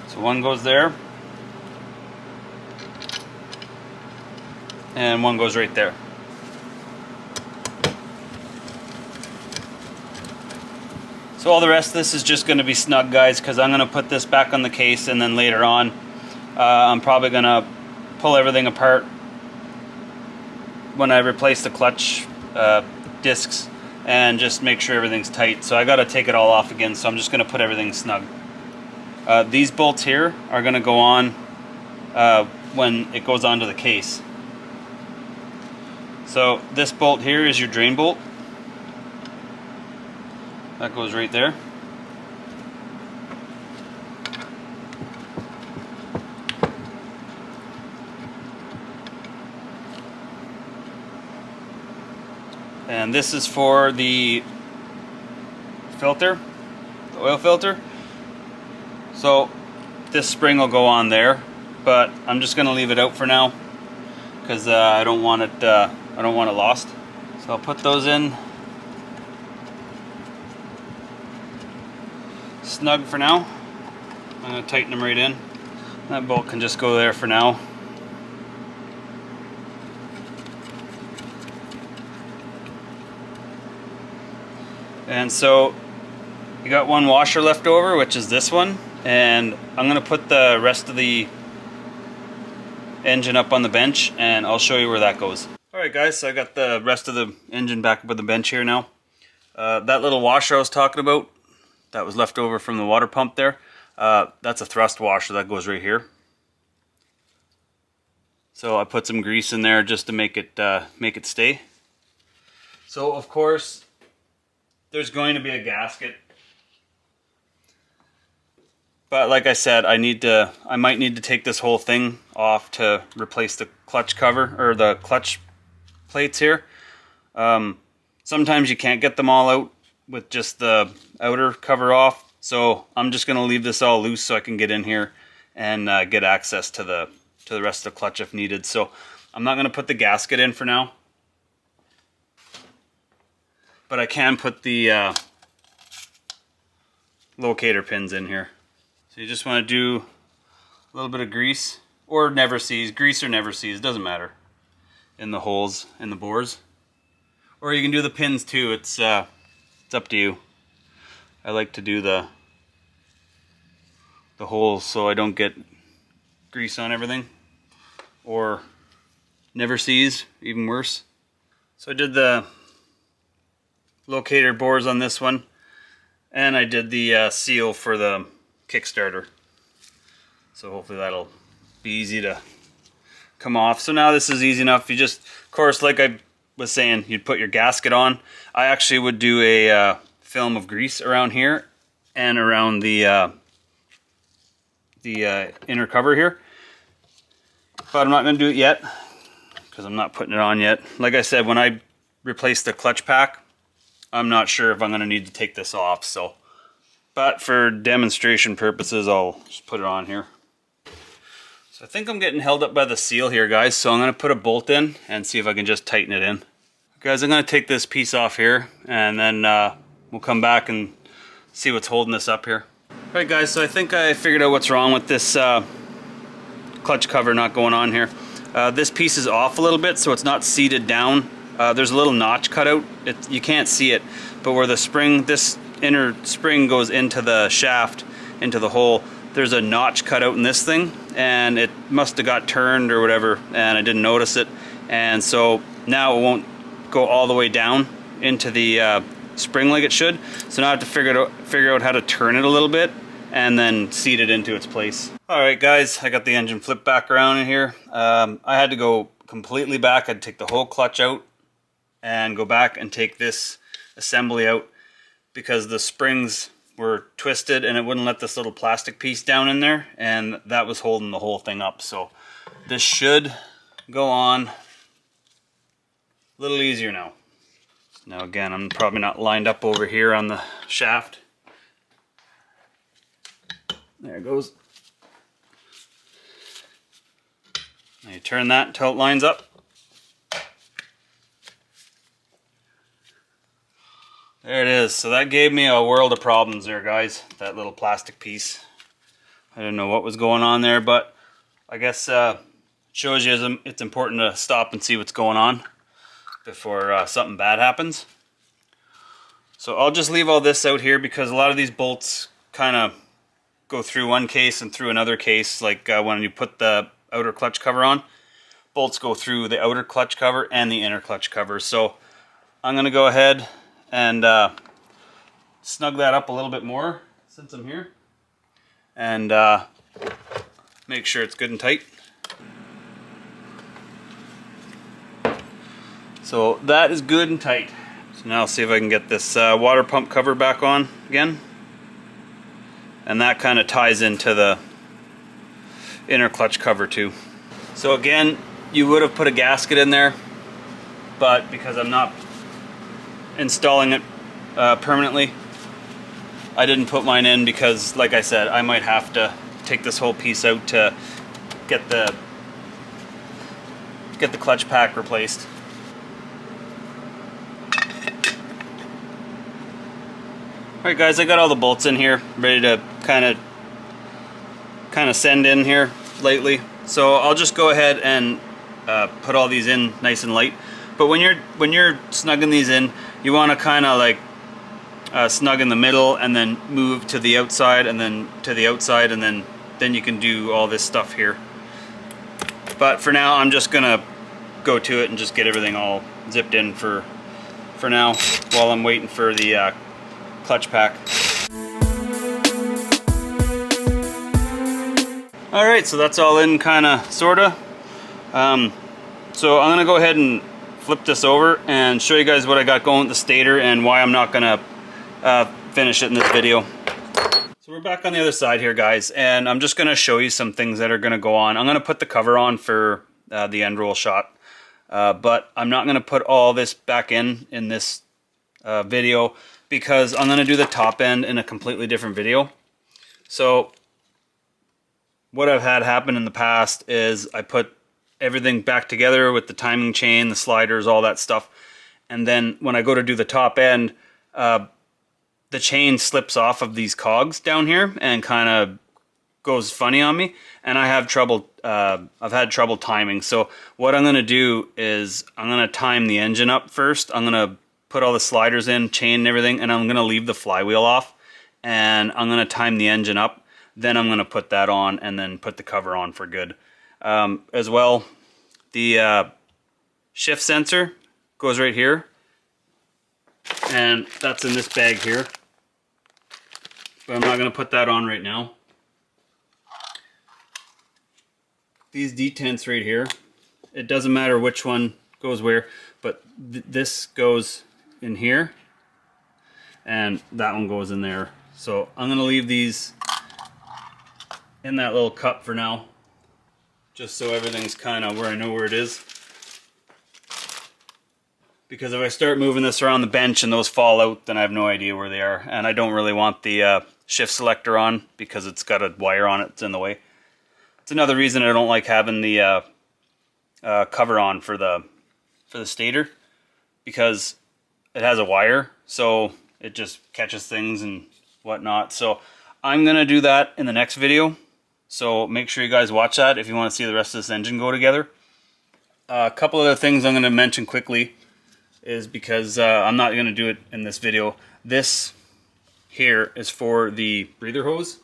So one goes there and one goes right there. So all the rest of this is just going to be snug, guys, because I'm going to put this back on the case, and then later on I'm probably going to pull everything apart when I replace the clutch discs and just make sure everything's tight. So I got to take it all off again, so I'm just going to put everything snug. These bolts here are going to go on when it goes onto the case. So this bolt here is your drain bolt. That goes right there. And this is for the filter, the oil filter. So this spring will go on there, but I'm just going to leave it out for now because I don't want it lost. So I'll put those in snug for now. I'm going to tighten them right in. That bolt can just go there for now. And so you got one washer left over, which is this one, and I'm going to put the rest of the engine up on the bench, and I'll show you where that goes. Alright guys, so I got the rest of the engine back up on the bench here now. That little washer I was talking about, that was left over from the water pump there, that's a thrust washer that goes right here. So I put some grease in there just to make it stay. So of course there's going to be a gasket, but like I said, I might need to take this whole thing off to replace the clutch cover, or the clutch plates here. Sometimes you can't get them all out with just the outer cover off, so I'm just going to leave this all loose so I can get in here and get access to the rest of the clutch if needed. So I'm not going to put the gasket in for now, but I can put the locator pins in here. So you just want to do a little bit of grease, or never seize, grease or never seize, doesn't matter, in the holes in the bores. Or you can do the pins too, it's up to you. I like to do the holes so I don't get grease on everything, or never seize, even worse. So I did the locator bores on this one, and I did the seal for the Kickstarter, so hopefully that'll be easy to come off. So now this is easy enough. You just, of course, like I was saying, you'd put your gasket on. I actually would do a film of grease around here and around the inner cover here, but I'm not going to do it yet because I'm not putting it on yet. Like I said, when I replace the clutch pack, I'm not sure if I'm going to need to take this off, so, but for demonstration purposes I'll just put it on here. So I think I'm getting held up by the seal here, guys, so I'm going to put a bolt in and see if I can just tighten it in. Guys, I'm going to take this piece off here, and then we'll come back and see what's holding this up here. Alright guys, so I think I figured out what's wrong with this clutch cover not going on here. This piece is off a little bit, so it's not seated down. There's a little notch cut out. You can't see it, but where the spring, this inner spring goes into the shaft, into the hole, there's a notch cut out in this thing, and it must have got turned or whatever, and I didn't notice it, and so now it won't go all the way down into the spring like it should. So now I have to figure out how to turn it a little bit and then seat it into its place. Alright guys, I got the engine flipped back around in here. I had to go completely back. I'd take the whole clutch out and go back and take this assembly out because the springs were twisted and it wouldn't let this little plastic piece down in there, and that was holding the whole thing up. So this should go on a little easier now. Now again, I'm probably not lined up over here on the shaft. There it goes. Now you turn that until it lines up. There it is. So that gave me a world of problems there, guys. That little plastic piece. I didn't know what was going on there, but I guess it shows you it's important to stop and see what's going on before something bad happens. So I'll just leave all this out here because a lot of these bolts kind of go through one case and through another case. Like when you put the outer clutch cover on, bolts go through the outer clutch cover and the inner clutch cover. So I'm going to go ahead and snug that up a little bit more since I'm here, and make sure it's good and tight. So that is good and tight. So now I'll see if I can get this water pump cover back on again, and that kind of ties into the inner clutch cover too. So again, you would have put a gasket in there, but because I'm not installing it permanently, I didn't put mine in because, like I said, I might have to take this whole piece out to get the clutch pack replaced. Alright guys, I got all the bolts in here, ready to kind of send in here lightly. So I'll just go ahead and put all these in nice and light. But when you're snugging these in, you want to kind of like snug in the middle and then move to the outside and then to the outside, and then you can do all this stuff here. But for now, I'm just gonna go to it and just get everything all zipped in for now while I'm waiting for the clutch pack. Alright, so that's all in, kinda, sorta. So I'm gonna go ahead and flip this over and show you guys what I got going with the stator and why I'm not gonna finish it in this video. So we're back on the other side here, guys, and I'm just gonna show you some things that are gonna go on. I'm gonna put the cover on for the end roll shot, but I'm not gonna put all this back in this video because I'm gonna do the top end in a completely different video. So what I've had happen in the past is I put everything back together with the timing chain, the sliders, all that stuff, and then when I go to do the top end, the chain slips off of these cogs down here and kind of goes funny on me, and I have trouble. I've had trouble timing. So what I'm going to do is I'm going to time the engine up first. I'm going to put all the sliders in, chain and everything, and I'm going to leave the flywheel off, and I'm going to time the engine up. Then I'm going to put that on and then put the cover on for good. As well, the shift sensor goes right here, and that's in this bag here, but I'm not going to put that on right now. These detents right here, it doesn't matter which one goes where, but this goes in here and that one goes in there. So I'm going to leave these in that little cup for now, just so everything's kind of where I know where it is. Because if I start moving this around the bench and those fall out, then I have no idea where they are. And I don't really want the shift selector on because it's got a wire on it that's in the way. It's another reason I don't like having the cover on for the stator, because it has a wire, so it just catches things and whatnot. So I'm going to do that in the next video. So make sure you guys watch that if you want to see the rest of this engine go together. A couple other things I'm going to mention quickly is because I'm not going to do it in this video. This here is for the breather hose.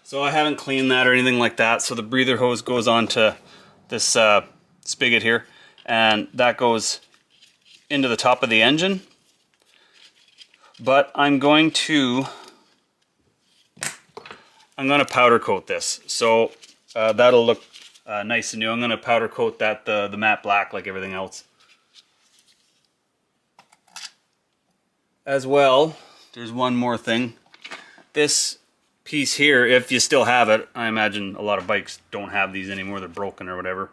So I haven't cleaned that or anything like that. So the breather hose goes onto this spigot here, and that goes into the top of the engine. But I'm going to powder coat this, so that'll look nice and new. I'm going to powder coat that the matte black like everything else. As well, there's one more thing. This piece here, if you still have it, I imagine a lot of bikes don't have these anymore, they're broken or whatever.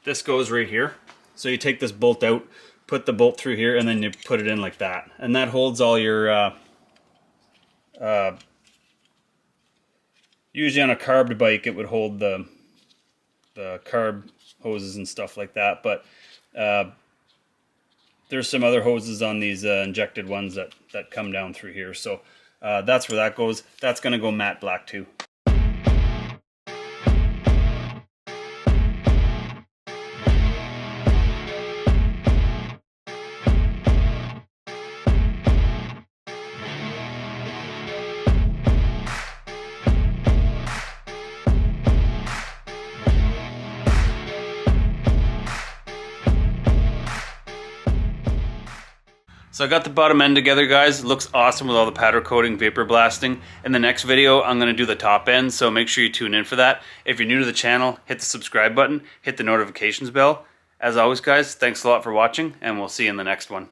This goes right here. So you take this bolt out, put the bolt through here, and then you put it in like that. And that holds all your, usually on a carbed bike it would hold the carb hoses and stuff like that, but there's some other hoses on these injected ones that come down through here. So that's where that goes. That's going to go matte black too. So I got the bottom end together, guys. It looks awesome with all the powder coating, vapor blasting. In the next video, I'm going to do the top end, so make sure you tune in for that. If you're new to the channel, hit the subscribe button, hit the notifications bell. As always, guys, thanks a lot for watching, and we'll see you in the next one.